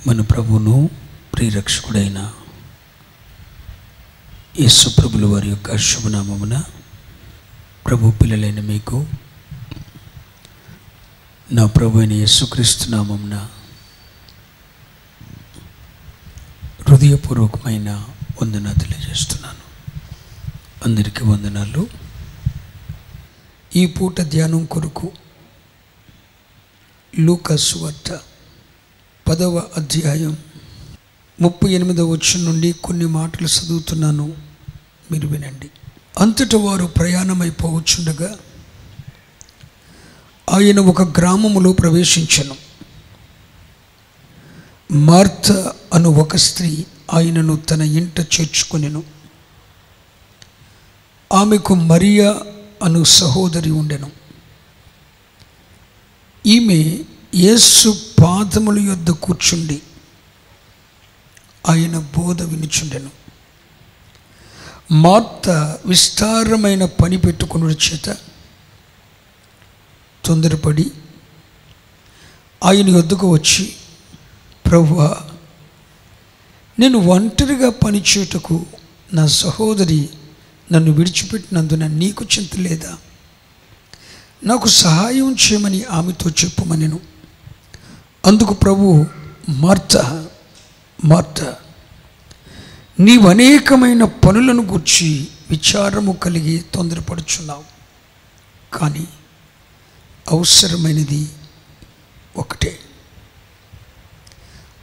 మన ప్రభువును ప్రియరక్షకుడైన యేసు ప్రభుల వారి యొక్క శుభనామమున ప్రభు పిల్లలైన మీకు నా ప్రభు అయిన యేసుక్రీస్తు నామమున హృదయపూర్వకమైన వందనాలు తెలియజేస్తున్నాను. అందరికీ వందనాలు. ఈ పూట ధ్యానం కొరకు లూకా సువార్త 10వ అధ్యాయం 38వ వచనం నుండి కొన్ని మాటలు చదువుతున్నాను, మీరు వినండి. అంతటా వారు ప్రయాణమైపోవచ్చుండగా ఆయన ఒక గ్రామములో ప్రవేశించెను. మార్త అను ఒక స్త్రీ ఆయనను తన ఇంట చేర్చుకొనెను. ఆమెకు మరియా అను సహోదరి ఉండెను. ఈమె యేసు పాదముల యొద్ద కూర్చుండి ఆయన బోధ వినుచుండెను. మార్త విస్తారమైన పని పెట్టుకుని చేత తొందరపడి ఆయన యొద్దకు వచ్చి, ప్రభువా, నేను ఒంటరిగా పనిచేయుటకు నా సహోదరి నన్ను విడిచిపెట్టినందున నీకు చింత లేదా? నాకు సహాయం చేయమని ఆమెతో చెప్పుమనెను. అందుకు ప్రభువు, మార్త మార్త, నీవు అనేకమైన పనులను గూర్చి విచారము కలిగి తొందరపడుచున్నావు, కానీ అవసరమైనది ఒక్కటే.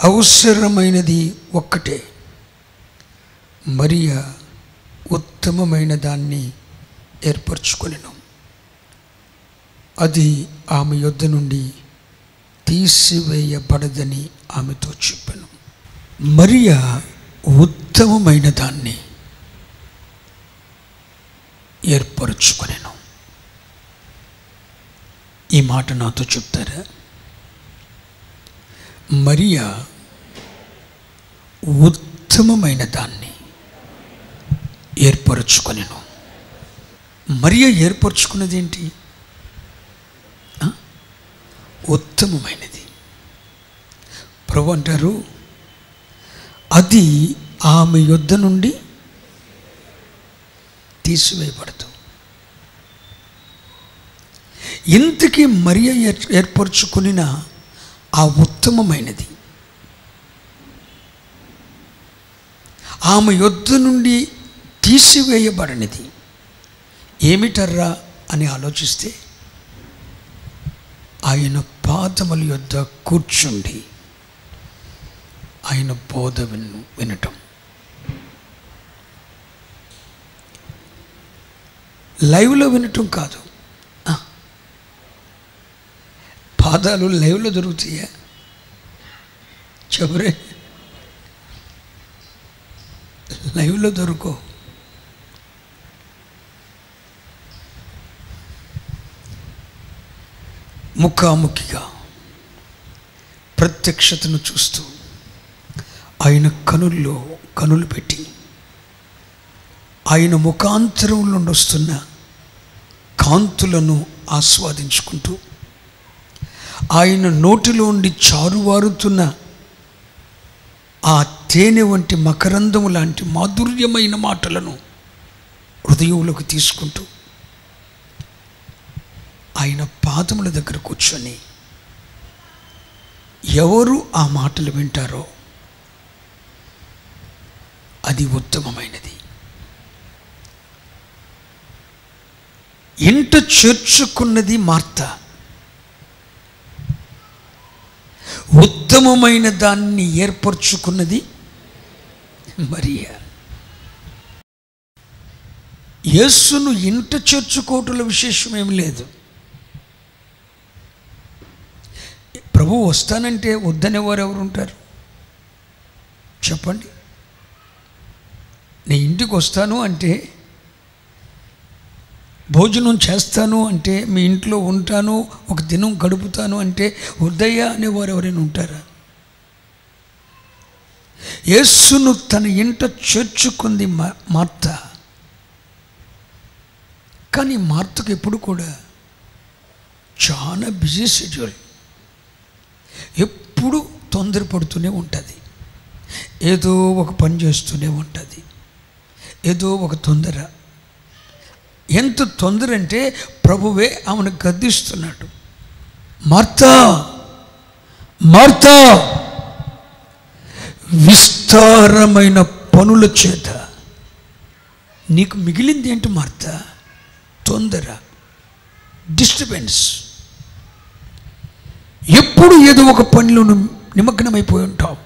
అవసరమైనది ఒక్కటే. మరియా ఉత్తమమైన దాన్ని ఏర్పరచుకొనెను. అది ఆమె యొద్ద నుండి తీసివేయబడదని ఆమెతో చెప్పాను. మరియా ఉత్తమమైన దాన్ని ఏర్పరచుకొనెను. ఈ మాట నాతో చెప్తారా? మరియా ఉత్తమమైన దాన్ని ఏర్పరచుకొనెను. మరియా ఏర్పరచుకున్నది ఏంటి? ఉత్తమమైనది. ప్రభు అంటారు, అది ఆమె యొద్ద నుండి తీసివేయబడదు. ఇంతకీ మరియ ఏర్పరచుకున్న ఆ ఉత్తమమైనది ఆమె యొద్ద నుండి తీసివేయబడనిది ఏమిటర్రా అని ఆలోచిస్తే, ఆయన పాదముల యొద్ద కూర్చుండి ఆయన బోధ వినటం. లైవ్లో వినటం కాదు. పాదాలు లైవ్లో దొరుకుతాయా? చెబరే, లైవ్లో దొరుకో. ముఖాముఖిగా ప్రత్యక్షతను చూస్తూ ఆయన కనుల్లో కనులు పెట్టి ఆయన ముఖాంతరం నుండి వస్తున్న కాంతులను ఆస్వాదించుకుంటూ ఆయన నోటిలో ఉండి చారువారుతున్న ఆ తేనె వంటి మకరందము లాంటి మాధుర్యమైన మాటలను హృదయంలోకి తీసుకుంటూ ఆయన పాదముల దగ్గర కూర్చొని ఎవరు ఆ మాటలు వింటారో అది ఉత్తమమైనది. ఇంట చేర్చుకున్నది మార్త, ఉత్తమమైన దాన్ని ఏర్పరచుకున్నది మరియా. యేసును ఇంట చేర్చుకోవటంలో విశేషమేం లేదు. ప్రభు వస్తానంటే వద్దనేవారు ఎవరు ఉంటారు చెప్పండి? నేను ఇంటికి వస్తాను అంటే, భోజనం చేస్తాను అంటే, మీ ఇంట్లో ఉంటాను, ఒక దినం గడుపుతాను అంటే వద్దయ్యా అనేవారు ఎవరైనా ఉంటారా? యేసును తన ఇంట చేర్చుకుంది మార్త. కానీ మార్తకు ఎప్పుడు కూడా చాలా బిజీ షెడ్యూల్. ఎప్పుడు తొందరపడుతూనే ఉంటుంది, ఏదో ఒక పని చేస్తూనే ఉంటుంది, ఏదో ఒక తొందర. ఎంత తొందర అంటే ప్రభువే ఆమెను గద్దిస్తున్నాడు, మార్తా మార్తా, విస్తారమైన పనుల చేత నీకు మిగిలింది ఏంటి మార్తా? తొందర, డిస్టర్బెన్స్. ఎప్పుడు ఏదో ఒక పనిలో నిమగ్నమైపోయి ఉంటావు.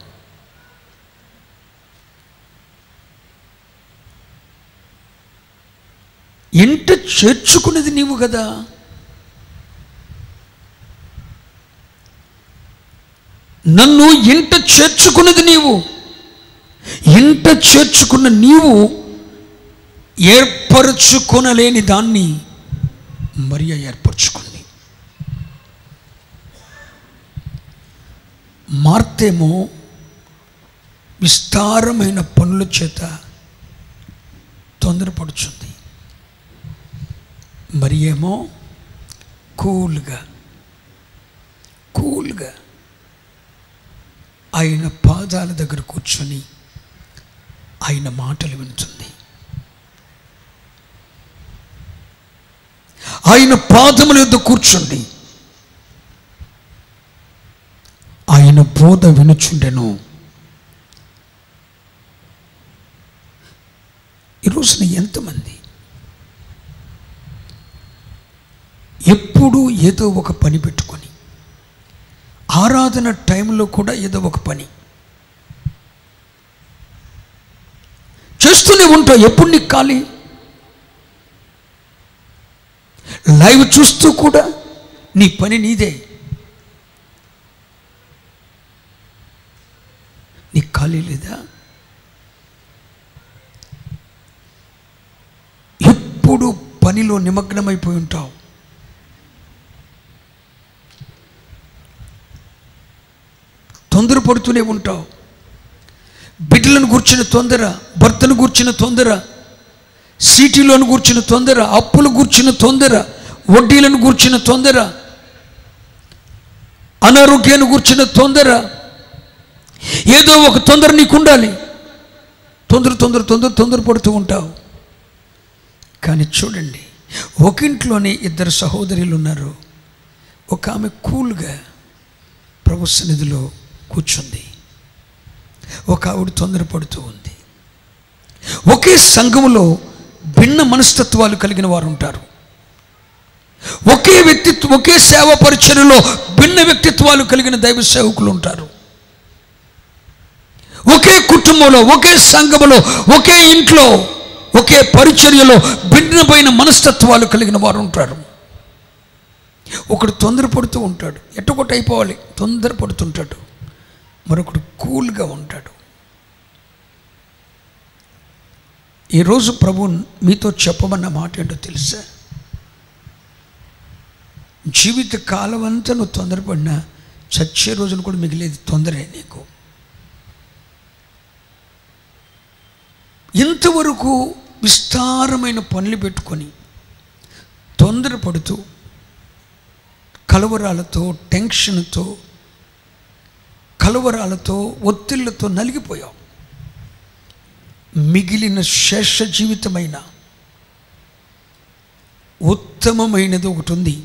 ఇంట చేర్చుకున్నది నీవు కదా. నన్ను ఇంట చేర్చుకున్నది నీవు. ఇంట చేర్చుకున్న నీవు ఏర్పరచుకొనలేని దాన్ని మరియ ఏర్పరచుకుంది. మార్తేమో విస్తారమైన పనుల చేత తొందరపడుచుంది, మరి ఏమో కూల్గా ఆయన పాదాల దగ్గర కూర్చొని ఆయన మాటలు వింటుంది. ఆయన పాదముల యొద్ద కూర్చుండి ఆయన బోధ వినుచుండెను. ఈరోజున ఎంతమంది ఎప్పుడు ఏదో ఒక పని పెట్టుకొని, ఆరాధన టైంలో కూడా ఏదో ఒక పని చేస్తూనే ఉంటావు. ఎప్పుడు నీకు ఖాళీ? లైవ్ చూస్తూ కూడా నీ పని నీదే, నీకు ఖాళీ లేదా? ఎప్పుడు పనిలో నిమగ్నమైపోయి ఉంటావు. తొందరపడుతూనే ఉంటావు. బిడ్డలను గూర్చిన తొందర, భర్తను గూర్చిన తొందర, సిటీలను గూర్చిన తొందర, అప్పులు గూర్చిన తొందర, వడ్డీలను గూర్చిన తొందర, అనారోగ్యాన్ని గూర్చిన తొందర. ఏదో ఒక తొందర నీకు ఉండాలి. తొందరపడుతూ ఉంటావు. కానీ చూడండి, ఒక ఇంట్లోనే ఇద్దరు సహోదరులు ఉన్నారు. ఒక ఆమె కూల్గా ప్రభు సన్నిధిలో కూర్చుంది, ఒక ఆవిడ తొందరపడుతూ ఉంది. ఒకే సంఘములో భిన్న మనస్తత్వాలు కలిగిన వారు ఉంటారు. ఒకే సేవా పరిచర్యలో భిన్న వ్యక్తిత్వాలు కలిగిన దైవ సేవకులు ఉంటారు. ఒకే కుటుంబంలో, ఒకే సంఘములో, ఒకే ఇంట్లో, ఒకే పరిచర్యలో భిన్నమైన మనస్తత్వాలు కలిగిన వారు ఉంటారు. ఒకడు తొందరపడుతూ ఉంటాడు, ఎట్టొకటి అయిపోవాలి, తొందరపడుతుంటాడు. మరొకడు కూల్గా ఉంటాడు. ఈరోజు ప్రభు మీతో చెప్పమన్న మాట ఏంటో తెలుసా? జీవిత కాలం అంతా నువ్వు తొందరపడినా చచ్చే రోజును కూడా మిగిలేది తొందరే నీకు. ఇంతవరకు విస్తారమైన పనులు పెట్టుకొని తొందరపడుతూ కలవరాలతో, టెన్షన్తో, కలవరాలతో, ఒత్తిళ్లతో నలిగిపోయావు. మిగిలిన శేష జీవితమైన ఉత్తమమైనది ఒకటి ఉంది.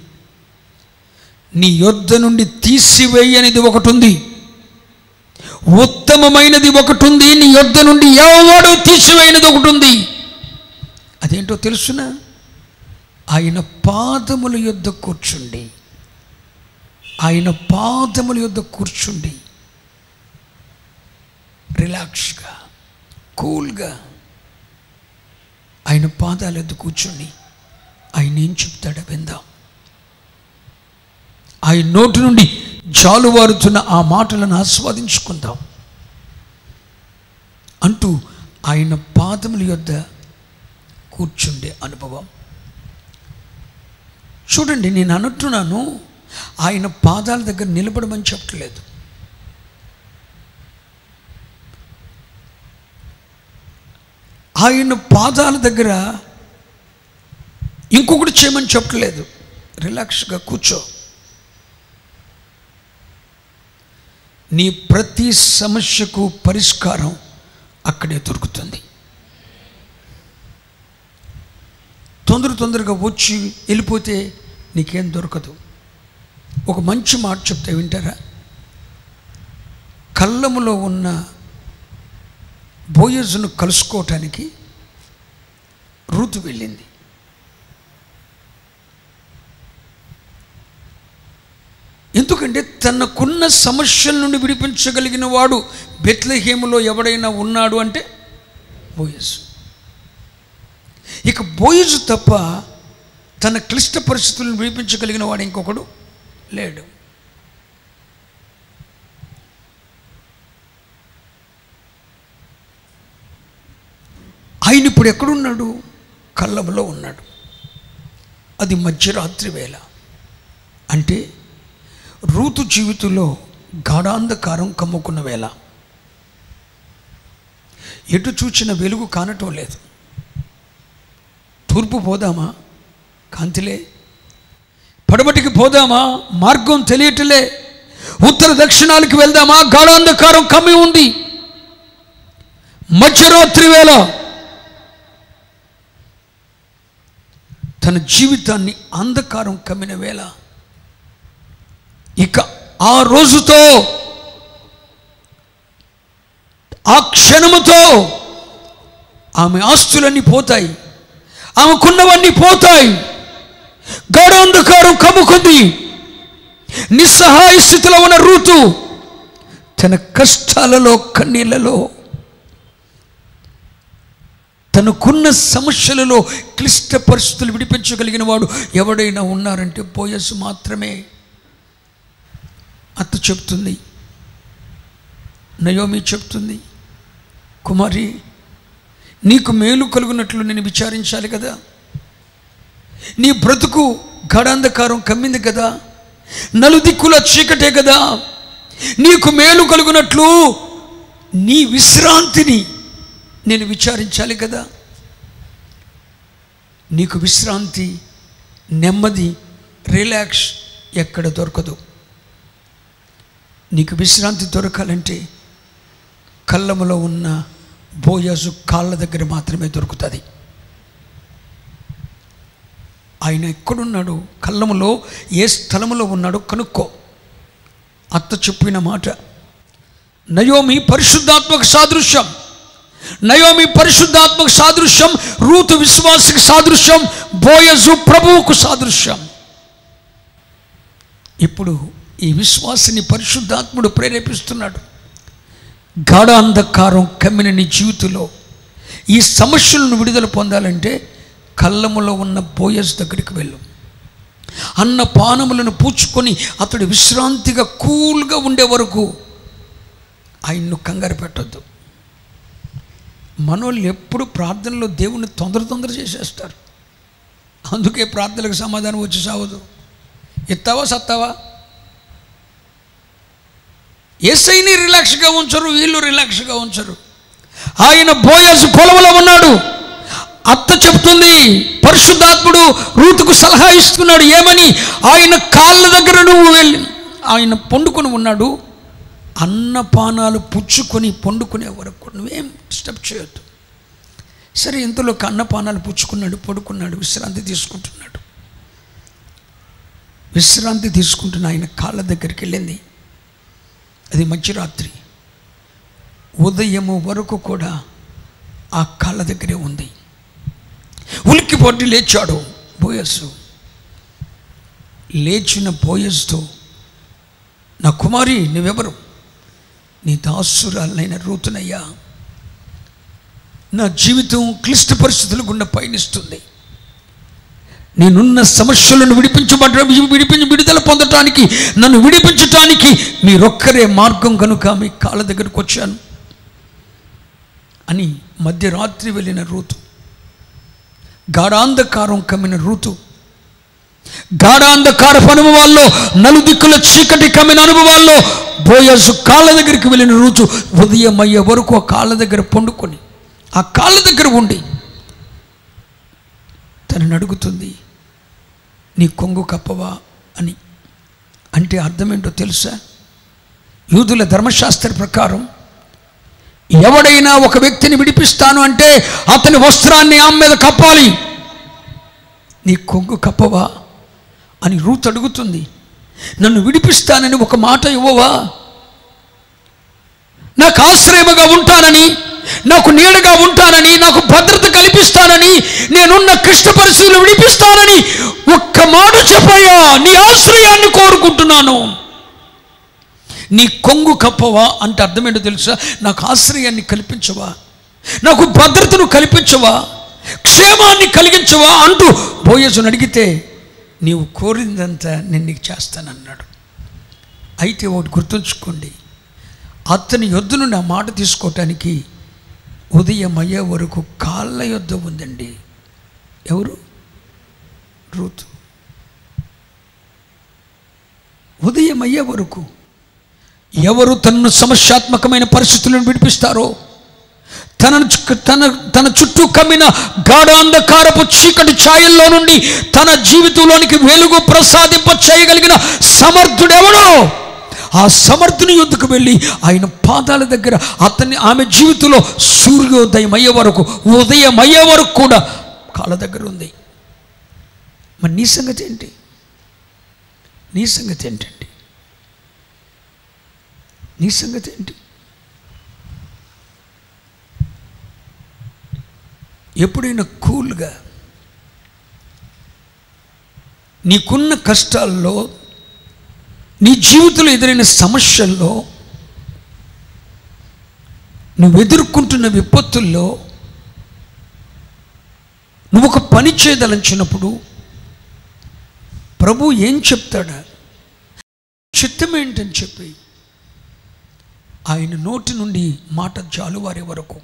నీ యొద్ద నుండి తీసివేయనిది ఒకటి ఉంది. ఉత్తమమైనది ఒకటి ఉంది, నీ యొద్ద నుండి ఎవడు తీసివేయనిది ఒకటి ఉంది. అదేంటో తెలుసునా? ఆయన పాదముల యొద్ద కూర్చుండి, ఆయన పాదముల యొద్ద కూర్చుండి రిలాక్స్గా, కూల్గా ఆయన పాదాల యొద్ద కూర్చొని ఆయన ఏం చెప్తాడో విందాం. ఆయన నోటి నుండి జాలువారుతున్న ఆ మాటలను ఆస్వాదించుకుందాం అంటూ ఆయన పాదముల యొద్ద కూర్చుండే అనుభవం. చూడండి, నేను అంటున్నాను, ఆయన పాదాల దగ్గర నిలబడమని చెప్పట్లేదు. ఆయన పాదాల దగ్గర ఇంకొకటి చేయమని చెప్పట్లేదు. రిలాక్స్గా కూర్చో. నీ ప్రతి సమస్యకు పరిష్కారం అక్కడే దొరుకుతుంది. తొందరగా వచ్చి వెళ్ళిపోతే నీకేం దొరకదు. ఒక మంచి మాట చెప్తే వింటారా? కళ్ళములో ఉన్న బోయజును కలుసుకోవటానికి రూతు వెళ్ళింది. ఎందుకంటే తనకున్న సమస్యల నుండి విడిపించగలిగిన వాడు బెత్లెహేములో ఎవడైనా ఉన్నాడు అంటే బోయజు. ఇక బోయజు తప్ప తన క్లిష్ట పరిస్థితులను విడిపించగలిగిన వాడు ఇంకొకడు లేడు. ఆయన ఇప్పుడు ఎక్కడున్నాడు? కళ్ళములో ఉన్నాడు. అది మధ్యరాత్రి వేళ. అంటే రూతు జీవితంలో గాఢాంధకారం కమ్ముకున్న వేళ. ఎటు చూచిన వెలుగు కానటం లేదు. తూర్పు పోదామా? కాంతిలే. పడమటికి పోదామా? మార్గం తెలియటలే. ఉత్తర దక్షిణాలకు వెళ్దామా? గాఢాంధకారం కమ్మి ఉంది. మధ్యరాత్రి వేళ తన జీవితాన్ని అంధకారం కమ్మిన వేళ. ఇక ఆ రోజుతో, ఆ క్షణముతో ఆమె ఆస్తులన్నీ పోతాయి, ఆమెకున్నవన్నీ పోతాయి. గాఢాంధకారం కమ్ముకుంది. నిస్సహాయ స్థితిలో ఉన్న రూతు తన కష్టాలలో, కన్నీళ్లలో, తనకున్న సమస్యలలో, క్లిష్ట పరిస్థితులు విడిపించగలిగిన వాడు ఎవడైనా ఉన్నారంటే బోయజు మాత్రమే. అత్త చెప్తుంది, నయోమి చెప్తుంది, కుమారి నీకు మేలు కలుగునట్లు నేను విచారించాలి కదా. నీ బ్రతుకు గాఢాంధకారం కమ్మింది కదా, నలుదిక్కుల చీకటే కదా. నీకు మేలు కలుగునట్లు నీ విశ్రాంతిని నేను విచారించాలి కదా. నీకు విశ్రాంతి, నెమ్మది, రిలాక్స్ ఎక్కడ దొరకదు. నీకు విశ్రాంతి దొరకాలంటే కళ్ళములో ఉన్న బోయజు కాళ్ళ దగ్గర మాత్రమే దొరుకుతుంది. ఆయన ఎక్కడున్నాడు? కళ్ళములో ఏ స్థలములో ఉన్నాడో కనుక్కో. అత్త చెప్పిన మాట. నయోమి పరిశుద్ధాత్మక సాదృశ్యం. నయోమి పరిశుద్ధాత్మక సాదృశ్యం, రూతు విశ్వాసకి సాదృశ్యం, బోయజు ప్రభువుకు సాదృశ్యం. ఇప్పుడు ఈ విశ్వాసిని పరిశుద్ధాత్ముడు ప్రేరేపిస్తున్నాడు. గాఢాంధకారం కమ్మిన నీ జీవితంలో ఈ సమస్యలను విడుదల పొందాలంటే కళ్ళములో ఉన్న బోయజు దగ్గరికి వెళ్ళు. అన్న పానములను పూచుకొని అతడు విశ్రాంతిగా కూల్గా ఉండే వరకు ఆయన్ను కంగారు పెట్టొద్దు. మనోళ్ళు ఎప్పుడు ప్రార్థనలో దేవుణ్ణి తొందర చేసేస్తారు. అందుకే ప్రార్థనలకు సమాధానం వచ్చి సావదు. ఎత్తావా సత్తావా? యేసయ్యని రిలాక్స్గా ఉంచరు, వీళ్ళు రిలాక్స్గా ఉంచరు. ఆయన బోయజు పొలంలో ఉన్నాడు. అత్త చెప్తుంది, పరిశుద్ధాత్ముడు రూతుకు సలహా ఇస్తున్నాడు. ఏమని? ఆయన కాళ్ళ దగ్గర నువ్వు వెళ్ళి, ఆయన పండుకొని ఉన్నాడు. అన్నపానాలు పుచ్చుకొని పండుకునే వరకు నువ్వేం డిస్టర్బ్ చేయొద్దు. సరే, ఇంతలోకి అన్నపానాలు పుచ్చుకున్నాడు, పడుకున్నాడు, విశ్రాంతి తీసుకుంటున్నాడు. విశ్రాంతి తీసుకుంటున్న ఆయన కాళ్ళ దగ్గరికి వెళ్ళింది. అది మధ్యరాత్రి. ఉదయము వరకు కూడా ఆ కాళ్ళ దగ్గరే ఉంది. ఉలిక్కిపడి లేచాడు బోయజు. లేచిన బోయజుతో, నా కుమారి నువ్వెవరు? నీ దాసురాలైన రూతునయ్యా. నా జీవితం క్లిష్ట పరిస్థితుల గుండా పయనిస్తుంది. నేనున్న సమస్యలను విడుదల పొందటానికి, నన్ను విడిపించటానికి మీరొక్కరే మార్గం కనుక మీ కాళ్ళ దగ్గరకు వచ్చాను అని మధ్యరాత్రి వెళ్ళిన రూతు, గాఢాంధకారం కమ్మిన రూతు, గాఢాంధకారపు అనుభవాల్లో, నలుదిక్కుల చీకటి కమ్మిన అనుభవాల్లో బోయజు కాళ్ళ దగ్గరికి వెళ్ళిన రూతు ఉదయం అయ్యే వరకు ఆ కాళ్ళ దగ్గర పండుకొని, ఆ కాళ్ళ దగ్గర ఉండి తనని అడుగుతుంది, నీ కొంగు కప్పవా అని. అంటే అర్థం ఏంటో తెలుసా? యూదుల ధర్మశాస్త్ర ప్రకారం ఎవడైనా ఒక వ్యక్తిని విడిపిస్తాను అంటే అతని వస్త్రాన్ని ఆమె మీద కప్పాలి. నీ కొంగు కప్పవా అని రూతు అడుగుతుంది. నన్ను విడిపిస్తానని ఒక మాట ఇవ్వవా? నాకు ఆశ్రయముగా ఉంటానని, నాకు నీడగా ఉంటానని, నాకు భద్రత కల్పిస్తానని, నేనున్న క్లిష్ట పరిస్థితులు విడిపిస్తానని ఒక్క మాట చెప్పయ్యా, నీ ఆశ్రయాన్ని కోరుకుంటున్నాను. నీ కొంగు కప్పవా అంటే అర్థమేంటో తెలుసా? నాకు ఆశ్రయాన్ని కల్పించవా, నాకు భద్రతను కల్పించవా, క్షేమాన్ని కలిగించవా అంటూ బోయజును అడిగితే, నీవు కోరిందంతా నేను నీకు చేస్తానన్నాడు. అయితే ఒకటి గుర్తుంచుకోండి, అతని యొద్ద నుండి ఆ మాట తీసుకోవటానికి ఉదయం అయ్యే వరకు కాళ్ళ యొద్ద ఉందండి. ఎవరు? రూతు. ఉదయం అయ్యే వరకు ఎవరు తనను సమస్యాత్మకమైన పరిస్థితులను విడిపిస్తారో, తన చుట్టూ కమ్మిన గాఢాంధకారపు చీకటి ఛాయల్లో నుండి తన జీవితంలోనికి వెలుగు ప్రసాదింప చేయగలిగిన సమర్థుడెవడో ఆ సమర్థుని యొద్దకు వెళ్ళి ఆయన పాదాల దగ్గర ఆమె జీవితంలో సూర్యోదయం అయ్యే వరకు, ఉదయం అయ్యే వరకు కూడా కాళ్ళ దగ్గర ఉంది. మరి నీ సంగతి ఏంటి? నీ సంగతి ఏంటండి? నీ సంగతి ఏంటి? ఎప్పుడైనా కూల్గా నీకున్న కష్టాల్లో, నీ జీవితంలో ఎదురైన సమస్యల్లో, నువ్వు ఎదుర్కొంటున్న విపత్తుల్లో నువ్వు ఒక పని చేయదలంచినప్పుడు ప్రభు ఏం చెప్తాడా, చిత్తం ఏంటని చెప్పి ఆయన నోటి నుండి మాట జాలువారే వరకు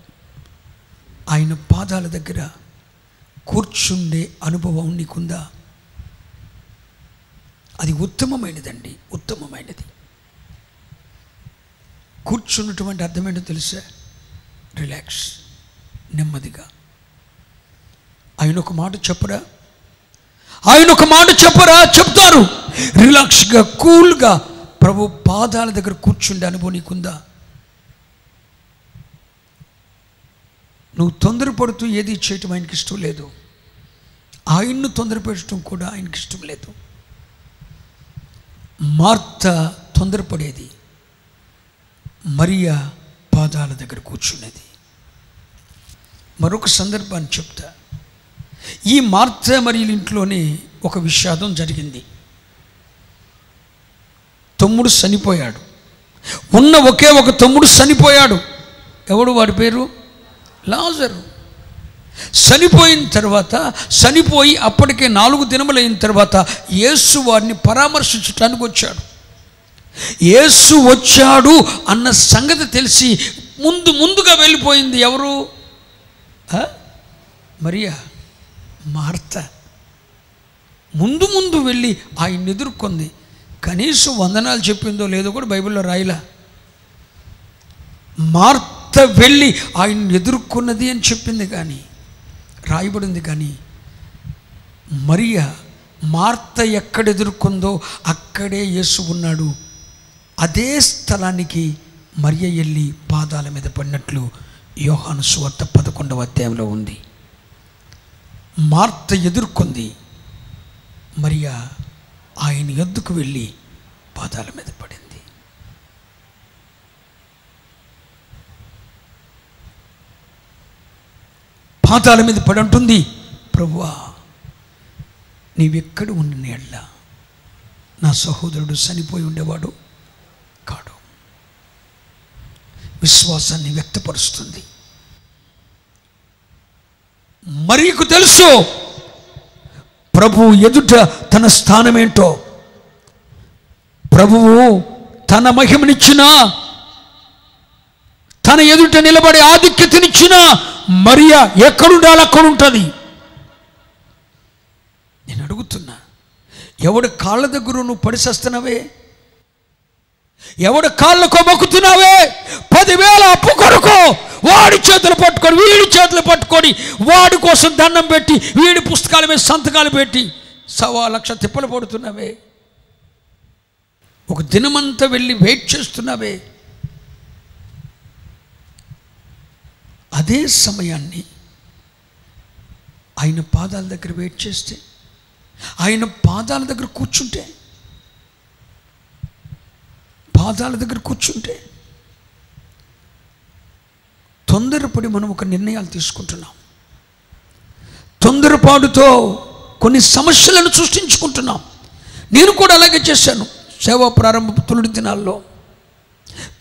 ఆయన పాదాల దగ్గర కూర్చుండే అనుభవం నీకుందా? అది ఉత్తమమైనదండి, ఉత్తమమైనది. కూర్చున్నటువంటి అర్థమేంటో తెలుసా? రిలాక్స్, నెమ్మదిగా. ఆయన ఒక మాట చెప్పరా? ఆయన ఒక మాట చెప్పరా? చెప్తారు. రిలాక్స్గా, కూల్గా ప్రభు పాదాల దగ్గర కూర్చుండే అనుభవం నీకుందా? నువ్వు తొందరపడుతూ ఏది చేయటం ఆయనకి ఇష్టం లేదు. ఆయన్ను తొందరపెట్టడం కూడా ఆయనకి ఇష్టం లేదు. మార్త తొందరపడేది, మరియా పాదాల దగ్గర కూర్చునేది. మరొక సందర్భాన్ని చెప్తా. ఈ మార్త మరియల ఇంట్లోనే ఒక విషాదం జరిగింది. తమ్ముడు చనిపోయాడు. ఉన్న ఒకే ఒక తమ్ముడు చనిపోయాడు. ఎవడు? వాడి పేరు లాజరు. చనిపోయిన తర్వాత, చనిపోయి అప్పటికే 4 దినములైన తర్వాత యేసు వారిని పరామర్శించడానికి వచ్చాడు. యేసు వచ్చాడు అన్న సంగతి తెలిసి ముందుగా వెళ్ళిపోయింది ఎవరు? మరియా. మార్త ముందు వెళ్ళి ఆయన్ని ఎదుర్కొంది. కనీసం వందనాలు చెప్పిందో లేదో కూడా బైబిల్లో రాయలా. మార్త వెళ్ళి ఆయన్ని ఎదుర్కొన్నది అని చెప్పింది, కానీ రాయబడింది. కానీ మరియా మార్త ఎక్కడ ఎదుర్కొందో అక్కడే యేసు ఉన్నాడు. అదే స్థలానికి మరియ వెళ్ళి పాదాల మీద పడినట్లు యోహాను సువార్త 11వ అధ్యాయంలో ఉంది. మార్త ఎదుర్కొంది, మరియా ఆయన యొద్దకు వెళ్ళి పాదాల మీద పడింది. పాదాల మీద పడి అంటుంది, ప్రభువా, నీవెక్కడ ఉన్న ఎడ్ల నా సహోదరుడు చనిపోయి ఉండేవాడు కాడు. విశ్వాసాన్ని వ్యక్తపరుస్తుంది. మరియకు తెలుసు ప్రభువు ఎదుట తన స్థానమేంటో. ప్రభువు తన మహిమనిచ్చిన, తన ఎదుట నిలబడే ఆధిక్యతనిచ్చిన మరియా ఎక్కడుండాలి అక్కడ ఉంటుంది. నేను అడుగుతున్నా, ఎవడి కాళ్ళ దగ్గర నువ్వు పడిసేస్తున్నావే? ఎవడి కాళ్ళకో మొక్కుతున్నావే? 10,000 అప్పు కొరకు వాడి చేతులు పట్టుకొని, వీడి చేతులు పట్టుకొని, వాడి కోసం దండం పెట్టి, వీడి పుస్తకాల మీద సంతకాలు పెట్టి 1,00,000 తిప్పలు పడుతున్నావే. ఒక దినమంతా వెళ్ళి వెయిట్ చేస్తున్నావే, అదే సమయాన్ని ఆయన పాదాల దగ్గర వెయిట్ చేస్తే, ఆయన పాదాల దగ్గర కూర్చుంటే, తొందరపడి మనం ఒక నిర్ణయాలు తీసుకుంటున్నాం. తొందరపాటుతో కొన్ని సమస్యలను సృష్టించుకుంటున్నాం. నేను కూడా అలాగే చేశాను. సేవా ప్రారంభ తొలి దినాల్లో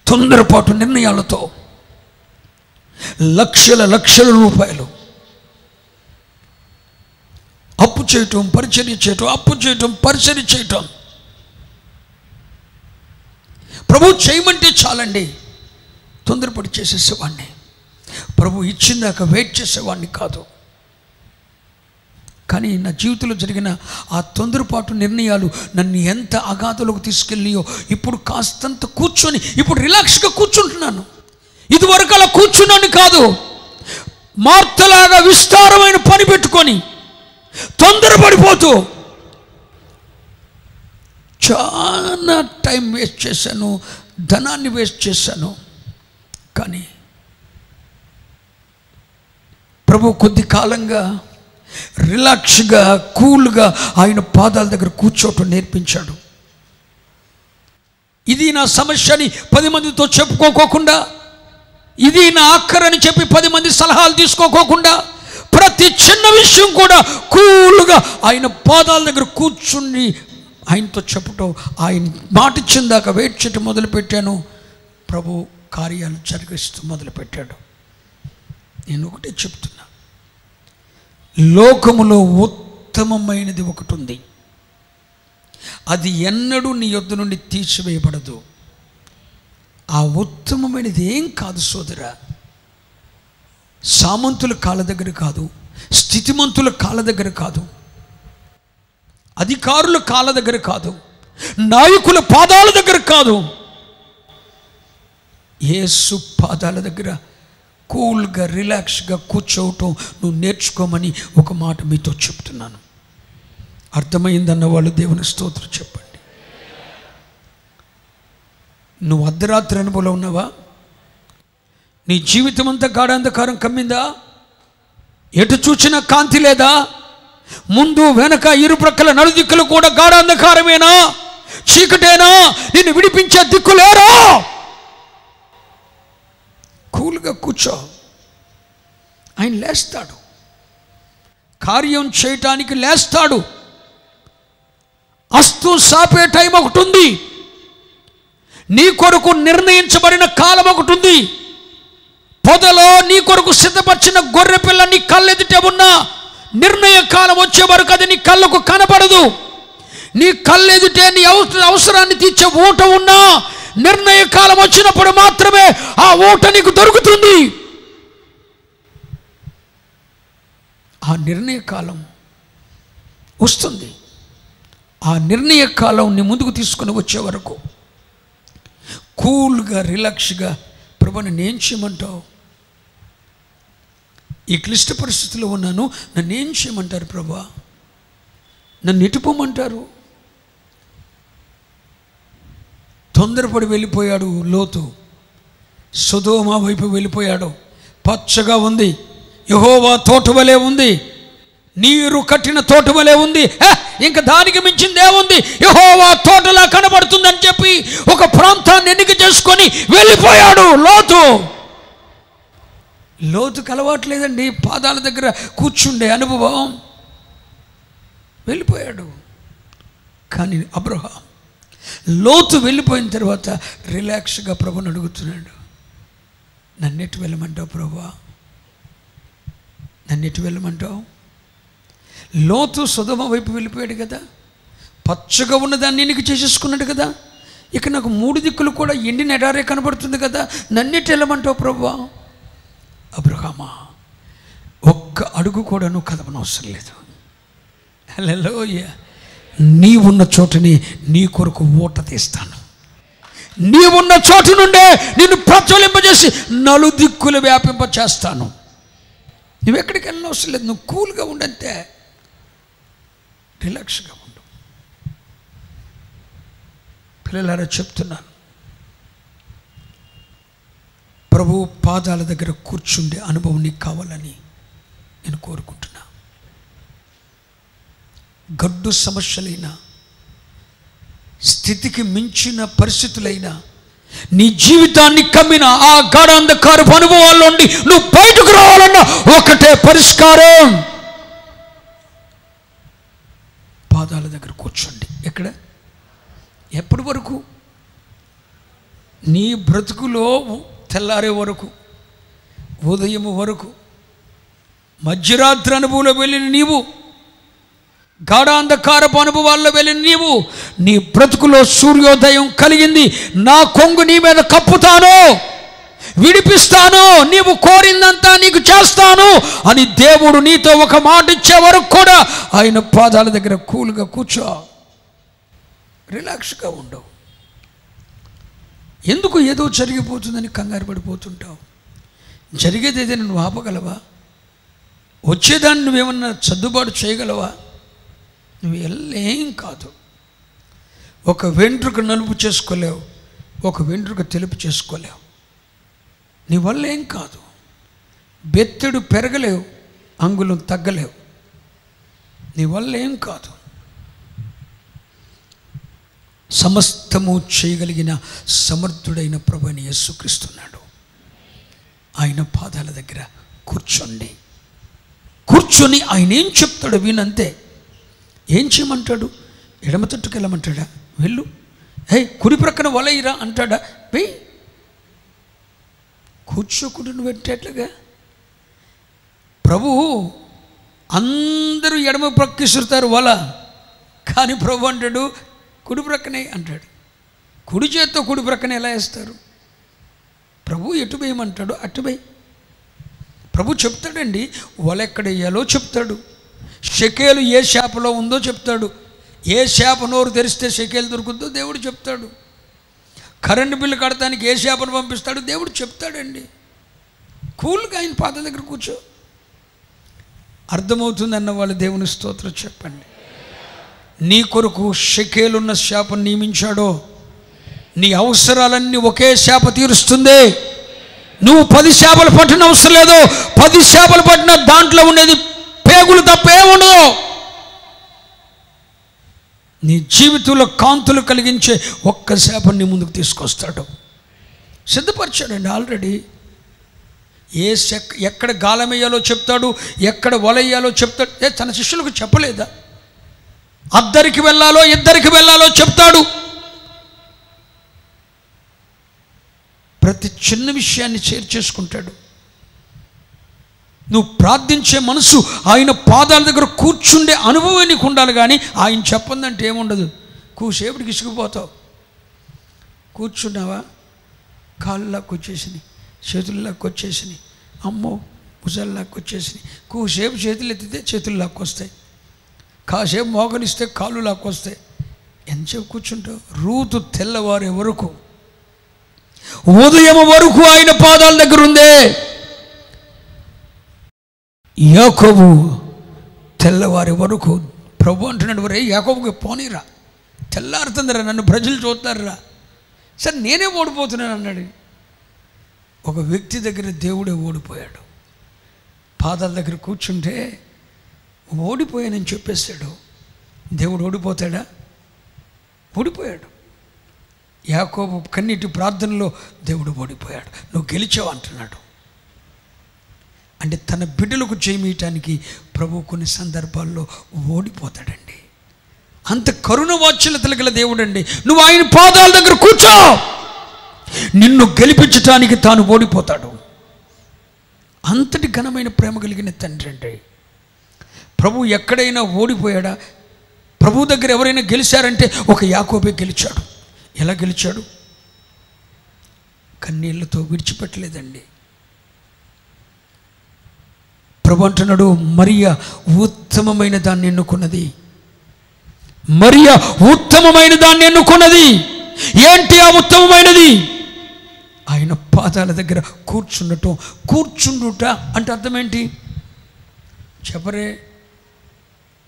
తొందరపాటు నిర్ణయాలతో లక్షల రూపాయలు అప్పు చేయటం, పరిచర్య చేయటం. ప్రభు చేయమంటే చాలండి, తొందరపడి చేసేసేవాడిని. ప్రభు ఇచ్చిందాక వెయిట్ చేసేవాడిని కాదు. కానీ నా జీవితంలో జరిగిన ఆ తొందరపాటు నిర్ణయాలు నన్ను ఎంత అగాధలోకి తీసుకెళ్ళియో. ఇప్పుడు కాస్తంత కూర్చొని, ఇప్పుడు రిలాక్స్గా కూర్చుంటున్నాను. ఇదివరకు అలా కూర్చున్నాను కాదు. మార్తలాగా విస్తారమైన పని పెట్టుకొని తొందరపడిపోతూ చాలా టైం వేస్ట్ చేశాను, ధనాన్ని వేస్ట్ చేశాను. కానీ ప్రభు కొద్ది కాలంగా రిలాక్స్గా, కూల్గా ఆయన పాదాల దగ్గర కూర్చోవటం నేర్పించాడు. ఇది నా సమస్య అని 10 మందితో చెప్పుకోకుండా, ఇది నా అక్కరని చెప్పి 10 మంది సలహాలు తీసుకోకుండా, ప్రతి చిన్న విషయం కూడా కూల్గా ఆయన పాదాల దగ్గర కూర్చుని ఆయనతో చెప్పటం, ఆయన మాట ఇచ్చిందాక వెయిట్ చేయటం మొదలుపెట్టాను. ప్రభు కార్యాలు జరిగిస్తూ మొదలుపెట్టాడు. నేను ఒకటే చెప్తున్నా, లోకములో ఉత్తమమైనది ఒకటి ఉంది. అది ఎన్నడూ నీ యొద్ద నుండి తీసివేయబడదు. ఆ ఉత్తమమైనది ఏం కాదు సోదరా. సామంతుల కాళ్ళ దగ్గర కాదు, స్థితిమంతుల కాళ్ళ దగ్గర కాదు, అధికారుల కాళ్ళ దగ్గర కాదు, నాయకుల పాదాల దగ్గర కాదు, యేసు పాదాల దగ్గర కూల్గా, రిలాక్స్గా కూర్చోవటం నువ్వు నేర్చుకోమని ఒక మాట మీతో చెప్తున్నాను. అర్థమైందన్న వాళ్ళు దేవుని స్తోత్రం చెప్పండి. నువ్వు అర్ధరాత్రి అనుభవంలో ఉన్నావా? నీ జీవితం అంతా గాఢాంధకారం కమ్మిందా? ఎటు చూచినా కాంతి లేదా? ముందు వెనక ఇరుప్రక్కల నలుదిక్కులు కూడా గాఢాంధకారమేనా, చీకటేనా? నిన్ను విడిపించే దిక్కు లేరా? కూల్గా కూర్చో, ఆయన లేస్తాడు, కార్యం చేయటానికి లేస్తాడు. అస్తు సాపే టైం ఒకటి ఉంది. నీ కొరకు నిర్ణయించబడిన కాలం ఒకటి ఉంది. పొదలో నీ కొరకు సిద్ధపరిచిన గొర్రె పిల్ల నీ కళ్ళెదుటే ఉన్నా నిర్ణయ కాలం వచ్చే వరకు అది నీ కళ్ళకు కనపడదు. నీ కళ్ళెదుటే నీ అవసరాన్ని తీర్చే ఊట ఉన్నా నిర్ణయ కాలం వచ్చినప్పుడు మాత్రమే ఆ ఊట నీకు దొరుకుతుంది. ఆ నిర్ణయ కాలం వస్తుంది. ఆ నిర్ణయ కాలం నీ ముందుకు తీసుకుని వచ్చే వరకు కూల్గా, రిలాక్స్గా, ప్రభు నన్ను ఏం చేయమంటావు? ఈ క్లిష్ట పరిస్థితిలో ఉన్నాను, నన్ను ఏం చేయమంటారు ప్రభా? నన్ను ఎటుపోమంటారు? తొందరపడి వెళ్ళిపోయాడు లోతు. సొదొమ వైపు వెళ్ళిపోయాడు. పచ్చగా ఉంది, యెహోవా తోట వలె ఉంది, నీరు కట్టిన తోట వలె ఉంది. ఇంకా దానికి మించింది ఏముంది? యెహోవా తోటలా కనబడుతుందని చెప్పి ఒక ప్రాంతాన్ని ఎన్నిక చేసుకొని వెళ్ళిపోయాడు లోతు. లోతుకు అలవాట్లేదండి పాదాల దగ్గర కూర్చుండే అనుభవం. వెళ్ళిపోయాడు. కానీ అబ్రహాం లోతు వెళ్ళిపోయిన తర్వాత రిలాక్స్గా ప్రభుని అడుగుతున్నాడు, నన్నెటు వెళ్ళమంటావు ప్రభువా? నన్నెటు వెళ్ళమంటావు? లోతు సొదొమ వైపు వెళ్ళిపోయాడు కదా, పచ్చగా ఉన్నదాన్ని ఎన్నిక చేసేసుకున్నాడు కదా. ఇక నాకు 3 దిక్కులు కూడా ఎండిన ఎడారే కనబడుతుంది కదా, నన్నెటు వెళ్ళమంటావు ప్రభువా? అబ్రహామా, ఒక్క అడుగు కూడా నువ్వు కదపనవసరం లేదు. హల్లెలూయా. నీవున్న చోటుని నీ కొరకు ఊట తీస్తాను. నీవున్న చోటు నుండే నిన్ను ప్రజ్వలింపజేసి నలుదిక్కులు వ్యాపింప చేస్తాను. నువ్వెక్కడికి వెళ్ళనవసరం లేదు, నువ్వు కూల్గా ఉండంతే, రిలాక్స్గా ఉండు. పిల్లలారా చెప్తున్నాను, ప్రభు పాదాల దగ్గర కూర్చుండే అనుభవం నీకు కావాలని నేను కోరుకుంటున్నా. గడ్డు సమస్యలైనా, స్థితికి మించిన పరిస్థితులైనా, నీ జీవితాన్ని కమ్మిన ఆ గాఢాంధకారపు అనుభవాల్లో నుండి నువ్వు బయటకు రావాలన్నా ఒకటే పరిష్కారం, పాదాల దగ్గర కూర్చోండి. ఎక్కడ? ఎప్పటి వరకు? నీ బ్రతుకులో తెల్లారే వరకు, ఉదయం వరకు, మధ్యరాత్రి అనుభవంలో వెళ్ళిన నీవు, గాఢాంధకారపు అనుభవాల్లో వెళ్ళిన నీవు, నీ బ్రతుకులో సూర్యోదయం కలిగింది, నా కొంగు నీ మీద కప్పుతాను, విడిపిస్తాను, నీవు కోరిందంతా నీకు చేస్తాను అని దేవుడు నీతో ఒక మాట ఇచ్చే వరకు కూడా ఆయన పాదాల దగ్గర కూల్గా కూర్చో, రిలాక్స్గా ఉండవు. ఎందుకు ఏదో జరిగిపోతుందని కంగారు పడిపోతుంటావు? జరిగేది ఏదైనా నువ్వు ఆపగలవా? వచ్చేదాన్ని నువ్వేమన్నా సర్దుబాటు చేయగలవా? నువ్వు ఏం కాదు. ఒక వెంట్రుక నలుపు చేసుకోలేవు, ఒక వెంట్రుక తెలుపు చేసుకోలేవు. నీ వల్ల ఏం కాదు. బెత్తెడు పెరగలేవు, అంగుళం తగ్గలేవు. నీ వల్ల ఏం కాదు. సమస్తము చేయగలిగిన సమర్థుడైన ప్రభువైన యేసుక్రీస్తున్నాడు. ఆయన పాదాల దగ్గర కూర్చోండి. కూర్చొని ఆయన ఏం చెప్తాడో వినంతే. ఏం చేయమంటాడు? ఎడమ తట్టుకు వెళ్ళమంటాడా? వెళ్ళు. కుడి ప్రక్కన వలయిరా అంటాడా? వెయ్యి. కూర్చోకుండా నువ్వు పెట్టేట్లుగా. ప్రభు అందరూ ఎడమ ప్రక్క విసురుతారు వల, కానీ ప్రభు అంటాడు కుడి ప్రక్కనే అంటాడు. కుడి చేత్తో కుడి ప్రక్కన ఎలా వేస్తారు? ప్రభు ఎటు వేయమంటాడు అటు వేయి. ప్రభు చెప్తాడండి, వల ఎక్కడ వేయాలో చెప్తాడు, షెకేలు ఏ చేపలో ఉందో చెప్తాడు, ఏ చేప నోరు తెరిస్తే షెకేలు దొరుకుతుందో దేవుడు చెప్తాడు, కరెంటు బిల్లు కడటానికి ఏ చేపను పంపిస్తాడు దేవుడు చెప్తాడండి. కూల్గా ఆయన పాదాల దగ్గర కూర్చో. అర్థమవుతుందన్న వాళ్ళు దేవుని స్తోత్రం చెప్పండి. నీ కొరకు షెకేలున్న చేపను నియమించాడో, నీ అవసరాలన్నీ ఒకే చేప తీరుస్తుంది. నువ్వు 10 చేపలు పట్టిన అవసరం లేదు. 10 చేపలు పట్టిన దాంట్లో ఉండేది పేగులు తప్పే ఉండదు. నీ జీవితంలో కాంతులు కలిగించే ఒక్క చేపని నీ ముందుకు తీసుకొస్తాడు. సిద్ధపరిచాడండి ఆల్రెడీ. ఎక్కడ గాలం వేయాలో చెప్తాడు, ఎక్కడ వలయ్యాలో చెప్తాడు. తన శిష్యులకు చెప్పలేదా? అద్దరికి వెళ్ళాలో ఇద్దరికి వెళ్ళాలో చెప్తాడు. ప్రతి చిన్న విషయాన్ని చేర్చేసుకుంటాడు. నువ్వు ప్రార్థించే మనసు ఆయన పాదాల దగ్గర కూర్చుండే అనుభవం నీకు ఉండాలి. కానీ ఆయన చెప్పందంటే ఏముండదు. కూసేపటికి ఇసుకుపోతావు. కూర్చున్నావా, కాళ్ళకి వచ్చేసినాయి, చేతుల్లాకి వచ్చేసినాయి, అమ్మో భుజాల్లాకి వచ్చేసినాయి. కూసేపు చేతులు ఎత్తితే చేతులు లాక్కొస్తాయి, కాసేపు మోకలిస్తే కాళ్ళు లాక్కొస్తాయి. ఎంతసేపు కూర్చుంటావు? రూతు తెల్లవారే వరకు, ఉదయం వరకు ఆయన పాదాల దగ్గర ఉందే. యాకోబు తెల్లవారి వరకు ప్రభు అంటున్నాడు, వరే యాకోబుకి పోనీరా, తెల్లారుతుందిరా, నన్ను ప్రజలు చూస్తారురా. సరే నేనే ఓడిపోతున్నాను అన్నాడు. ఒక వ్యక్తి దగ్గర దేవుడే ఓడిపోయాడు. పాదాల దగ్గర కూర్చుంటే ఓడిపోయానని చెప్పేశాడు. దేవుడు ఓడిపోతాడా? ఓడిపోయాడు. యాకోబు కన్నీటి ప్రార్థనలో దేవుడు ఓడిపోయాడు. నువ్వు గెలిచావు అంటున్నాడు. అంటే తన బిడ్డలకు చేయమీయటానికి ప్రభు కొన్ని సందర్భాల్లో ఓడిపోతాడండి. అంత కరుణ వాత్సల్యతలు గల దేవుడు అండి. నువ్వు ఆయన పాదాల దగ్గర కూర్చో, నిన్ను గెలిపించటానికి తాను ఓడిపోతాడు. అంతటి ఘనమైన ప్రేమ కలిగిన తండ్రి అండి. ప్రభు ఎక్కడైనా ఓడిపోయాడా? ప్రభు దగ్గర ఎవరైనా గెలిచారంటే ఒక యాకోబే గెలిచాడు. ఎలా గెలిచాడు? కన్నీళ్లతో విడిచిపెట్టలేదండి. ప్రభు అంటున్నాడు, మరియా ఉత్తమమైన దాన్ని ఎన్నుకున్నది. మరియా ఉత్తమమైన దాన్ని ఎన్నుకున్నది. ఏంటి ఆ ఉత్తమమైనది? ఆయన పాదాల దగ్గర కూర్చుండటం. కూర్చుండుట అంటే అర్థం ఏంటి చెప్పరే?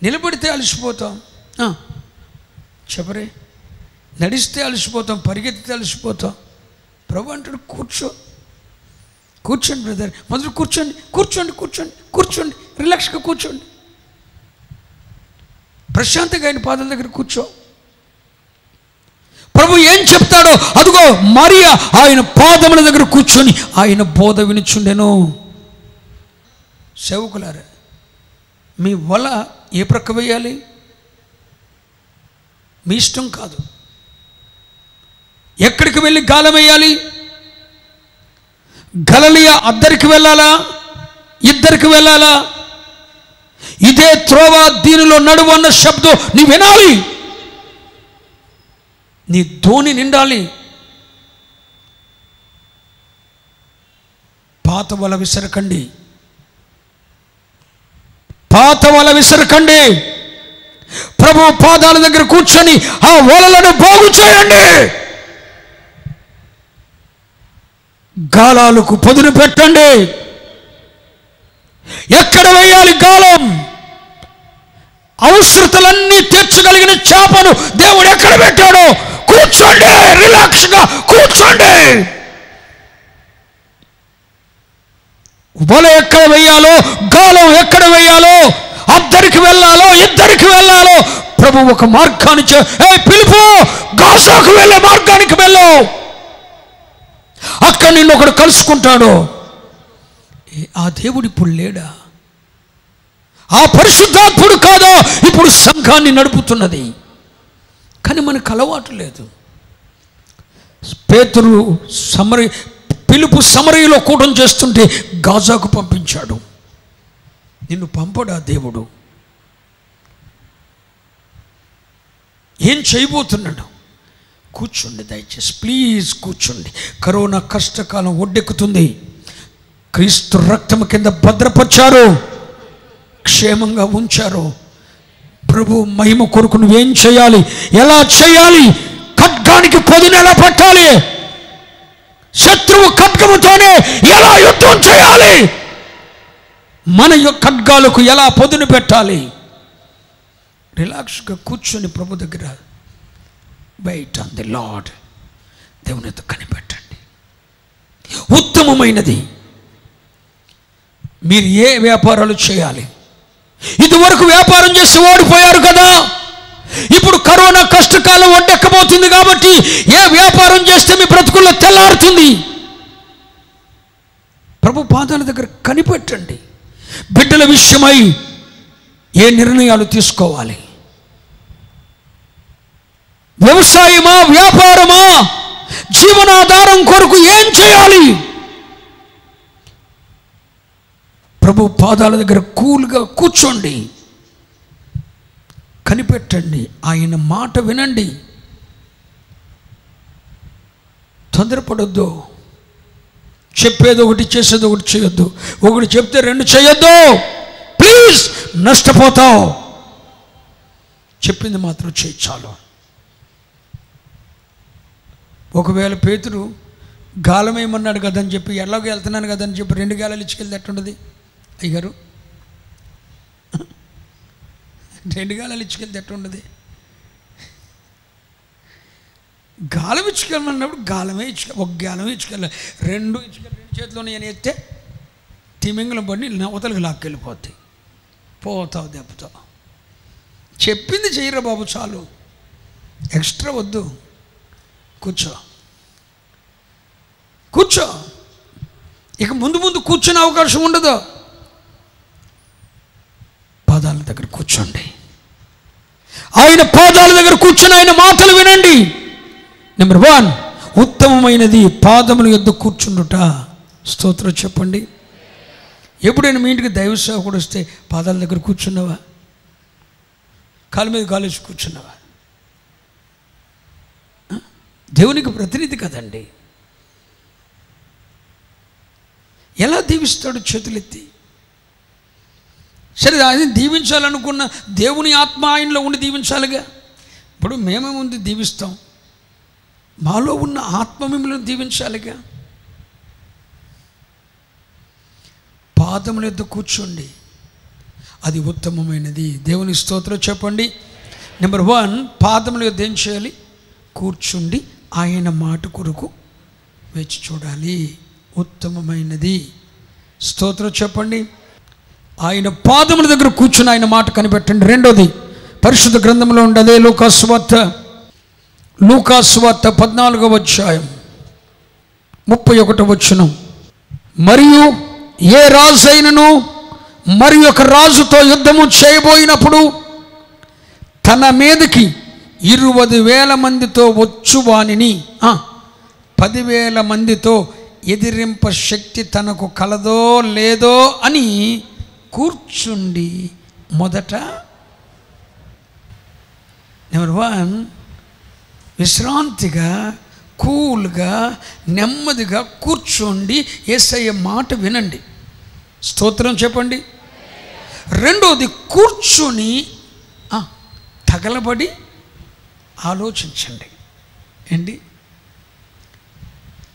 నిలబడితే అలసిపోతాం. చెప్పరే, నడిస్తే అలసిపోతాం, పరిగెత్తితే అలసిపోతాం. ప్రభు అంటాడు కూర్చోండి బ్రదర్, మొదలు కూర్చోండి, రిలాక్స్గా కూర్చోండి, ప్రశాంతంగా ఆయన పాదాల దగ్గర కూర్చో. ప్రభు ఏం చెప్తాడో అదిగో మరియా ఆయన పాదముల దగ్గర కూర్చొని ఆయన బోధ వినుచుండెను. సేవకులారా, మీ వల ఏ ప్రక్క వేయాలి మీ ఇష్టం కాదు. ఎక్కడికి వెళ్ళి గాలం వేయాలి? గలిలయ అద్దరికి వెళ్ళాలా, ఇద్దరికి వెళ్ళాలా? ఇదే త్రోవ, దీనిలో నడువు అన్న శబ్దం నీ వినాలి, నీ ధోని నిండాలి. పాత వల విసరకండి. ప్రభు పాదాల దగ్గర కూర్చొని ఆ వలలను బాగు చేయండి. గాలాలకు పదును పెట్టండి. ఎక్కడ వేయాలి గాలం? అవసరతలన్నీ తీర్చగలిగిన చేపను దేవుడు ఎక్కడ పెట్టాడో కూర్చోండి, రిలాక్స్గా కూర్చోండి. వల ఎక్కడ వేయాలో, గాలం ఎక్కడ వేయాలో, అద్దరికి వెళ్ళాలో, ఇద్దరికి వెళ్ళాలో ప్రభు ఒక మార్గాన్ని పిలుపు, గాజాకు వెళ్ళే మార్గానికి వెళ్ళు. అక్కడ నిన్ను ఒకడు కలుసుకుంటాడు. ఆ దేవుడు ఇప్పుడు లేడా? ఆ పరిశుద్ధాత్ముడు కాదా ఇప్పుడు సంఘాన్ని నడుపుతున్నది? కానీ మనకు అలవాటు లేదు. పేతురు పిలుపు సమరయలో కూటం చేస్తుంటే గాజాకు పంపించాడు. నిన్ను పంపడా దేవుడు? ఏం చేయబోతున్నాడు? కూర్చోండి, దయచేసి ప్లీజ్ కూర్చోండి. కరోనా కష్టకాలం ఒడ్డెక్కుతుంది. క్రీస్తు రక్తము కింద భద్రపరిచారు, క్షేమంగా ఉంచారు. ప్రభు మహిమ కొరకు నువ్వేం చేయాలి, ఎలా చేయాలి? ఖడ్గానికి పొదును ఎలా పట్టాలి? శత్రువు ఖడ్గముతోనే ఎలా యుద్ధం చేయాలి? మన ఖడ్గాలకు ఎలా పొదును పెట్టాలి? రిలాక్స్గా కూర్చొని ప్రభు దగ్గర వెయిట్ ఆన్ ది లార్డ్, దేవునితో కనిపెట్టండి. ఉత్తమమైనది. మీరు ఏ వ్యాపారాలు చేయాలి? ఇదివరకు వ్యాపారం చేసి ఓడిపోయారు కదా, ఇప్పుడు కరోనా కష్టకాలం ఒడ్డెక్కబోతుంది కాబట్టి ఏ వ్యాపారం చేస్తే మీ బ్రతుకుల్లో తెల్లారుతుంది? ప్రభు పాదాల దగ్గర కనిపెట్టండి. బిడ్డల విషయమై ఏ నిర్ణయాలు తీసుకోవాలి? వ్యవసాయమా, వ్యాపారమా, జీవనాధారం కొరకు ఏం చేయాలి? ప్రభు పాదాల దగ్గర కూల్గా కూర్చోండి, కనిపెట్టండి, ఆయన మాట వినండి. తొందరపడొద్దు. చెప్పేది ఒకటి, చేసేది ఒకటి చేయొద్దు. ఒకటి చెప్తే రెండు చేయొద్దు. ప్లీజ్, నష్టపోతావు. చెప్పింది మాత్రం చేయి చాలు. ఒకవేళ పేతురు గాలం ఏమన్నాడు కదని చెప్పి, ఎలాగో వెళ్తున్నాను కదని చెప్పి 2 గాలాలు ఇచ్చుకెళ్తే ఎట్టుండదు? అయ్యారు 2 గాలాలు ఇచ్చుకెళ్తే ఎట్టుండదు? గాలం ఇచ్చుకెళ్ళమన్నప్పుడు గాలమే ఒక గాలమే ఇచ్చుకెళ్ళ, 2 చేతిలో నేను ఎత్తే తిమింగలం పడి నవతలకు లాక్కెళ్ళిపోతాయి. పోతావు దెబ్బతో. చెప్పింది చెయ్యరా బాబు, చాలు, ఎక్స్ట్రా వద్దు. కూర్చో. ఇక ముందు కూర్చునే అవకాశం ఉండదు. పాదాల దగ్గర కూర్చోండి. ఆయన పాదాల దగ్గర కూర్చొని ఆయన మాటలు వినండి. నెంబర్ 1, ఉత్తమమైనది పాదముల యొద్ద కూర్చుండుట. స్తోత్రం చెప్పండి. ఎప్పుడైనా మీ ఇంటికి దైవ సేవకుడు వస్తే పాదాల దగ్గర కూర్చున్నావా? కాలు మీద కాలేసి కూర్చున్నావా? దేవునికి ప్రతినిధి కదండి. ఎలా దీవిస్తాడు? చేతులెత్తి. సరే, ఆయన దీవించాలనుకున్న దేవుని ఆత్మ ఆయనలో ఉండి దీవించాలిగా. ఇప్పుడు మేమే ముందు దీవిస్తాం, మాలో ఉన్న ఆత్మ మిమ్మల్ని దీవించాలిగా. పాదముల యొద్ద కూర్చోండి, అది ఉత్తమమైనది. దేవుని స్తోత్రం చెప్పండి. నెంబర్ 1, పాదముల యొద్ద ఏం చేయాలి? కూర్చుండి ఆయన మాట కొరకు వేచి చూడాలి. ఉత్తమమైనది. స్తోత్రం చెప్పండి. ఆయన పాదముల దగ్గర కూర్చుని ఆయన మాట కనిపెట్టండి. రెండోది పరిశుద్ధ గ్రంథంలో ఉండదే లూకాసువార్త 14వ అధ్యాయం 31వ వచనం. మరియు ఏ రాజైనను మరి ఒక రాజుతో యుద్ధము చేయబోయినప్పుడు తన మీదకి 20,000 మందితో వచ్చువానిని 10,000 మందితో ఎదిరింప శక్తి తనకు కలదో లేదో అని కూర్చుండి మొదట నెంబర్ 1 విశ్రాంతిగా, కూల్గా, నెమ్మదిగా కూర్చోండి. యేసయ్య మాట వినండి. స్తోత్రం చెప్పండి. రెండోది కూర్చొని తగలబడి ఆలోచించండి. ఏంటి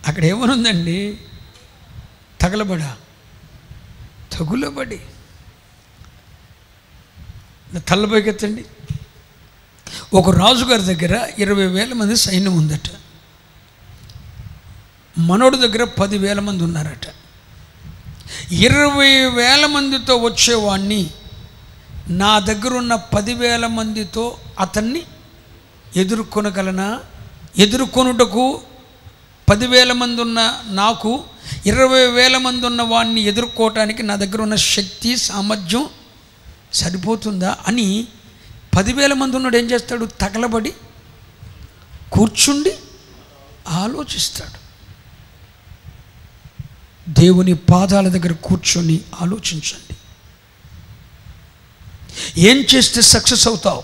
అక్కడ ఏమనుందండి? తగులబడి తల్లబైకెత్తండి. ఒక రాజుగారి దగ్గర 20,000 మంది సైన్యం ఉందట. మనోడి దగ్గర 10,000 మంది ఉన్నారట. 20,000 మందితో వచ్చేవాడిని నా దగ్గర ఉన్న 10,000 మందితో అతన్ని ఎదుర్కొనగలనా? ఎదుర్కొనుటకు 10,000 మంది ఉన్న నాకు 20,000 మంది ఉన్న వాడిని ఎదుర్కోవటానికి నా దగ్గర ఉన్న శక్తి సామర్థ్యం సరిపోతుందా అని 10,000 మంది ఉన్నాడు ఏం చేస్తాడు? తగలబడి కూర్చుండి ఆలోచిస్తాడు. దేవుని పాదాల దగ్గర కూర్చొని ఆలోచించండి. ఏం చేస్తే సక్సెస్ అవుతావు?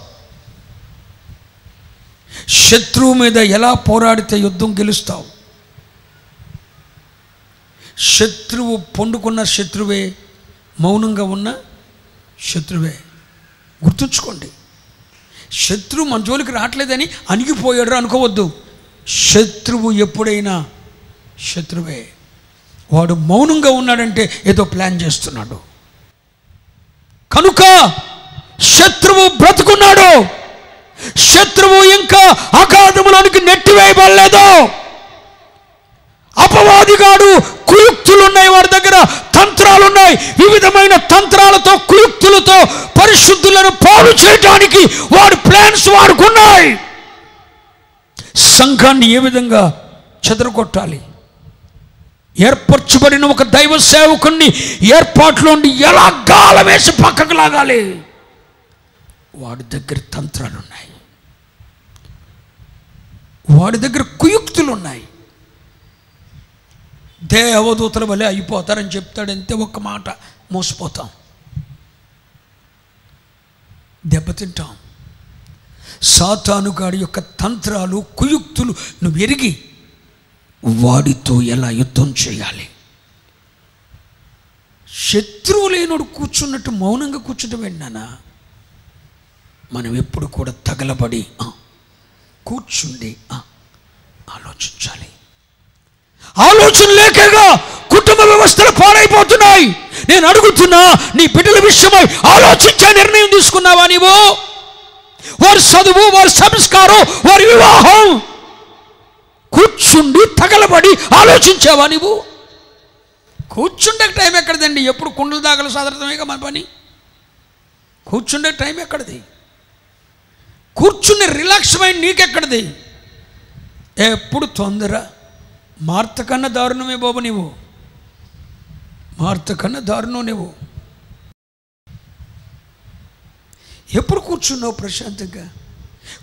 శత్రువు మీద ఎలా పోరాడితే యుద్ధం గెలుస్తావు? శత్రువు పొందుకున్న శత్రువే, మౌనంగా ఉన్న శత్రువే. గుర్తుంచుకోండి. శత్రువు మన జోలికి రావట్లేదని అణిగిపోయాడు అనుకోవద్దు. శత్రువు ఎప్పుడైనా శత్రువే. వాడు మౌనంగా ఉన్నాడంటే ఏదో ప్లాన్ చేస్తున్నాడు. కనుక శత్రువు బ్రతుకున్నాడు. శత్రువు ఇంకా అగాధములోనికి నెట్టివేయబడలేదు. అపవాదిగాడు కుయుక్తులు ఉన్నాయి, వాడి దగ్గర తంత్రాలు ఉన్నాయి. వివిధమైన తంత్రాలతో, కుయుక్తులతో పరిశుద్ధులను పాడు చేయడానికి వాడి ప్లాన్స్ వాడుకున్నాయి. సంఘాన్ని ఏ విధంగా చెదరగొట్టాలి? ఏర్పరచబడిన ఒక దైవ సేవకుణ్ణి ఏర్పాట్లోండి ఎలా గాలం వేసి పక్కకు లాగాలి? వాడి దగ్గర తంత్రాలు ఉన్నాయి, వాడి దగ్గర కుయుక్తులు ఉన్నాయి. దేవదూతల వలె అయిపోతారని చెప్తాడు. అంతే, ఒక్క మాట మోసపోతాం, దెబ్బతింటాం. సాతానుగాడి యొక్క తంత్రాలు, కుయుక్తులు నువ్వు ఎరిగి వాడితో ఎలా యుద్ధం చేయాలి? శత్రువు లేనోడు కూర్చున్నట్టు మౌనంగా కూర్చుంటే వెళ్ళినానా? మనం ఎప్పుడు కూడా తగలబడి కూర్చుండి ఆలోచించాలి. ఆలోచన లేకగా కుటుంబ వ్యవస్థలు పాడైపోతున్నాయి. నేను అడుగుతున్నా, నీ బిడ్డల విషయమై ఆలోచించే నిర్ణయం తీసుకున్నావా నీవు? వారి చదువు, వారి సంస్కారం, వారి వివాహం కూర్చుండి తగలబడి ఆలోచించావా నీవు? కూర్చుండే టైం ఎక్కడదండి? ఎప్పుడు కుండలు దాగలు సాధారణమేగా మన పని. కూర్చుండే టైం ఎక్కడిది? కూర్చుని రిలాక్స్ మైండ్ నీకెక్కడిది? ఎప్పుడు తొందర. మార్త కన్నా దారుణమే బాబు నీవు, మార్త కన్నా దారుణం నీవు. ఎప్పుడు కూర్చున్నావు ప్రశాంతంగా?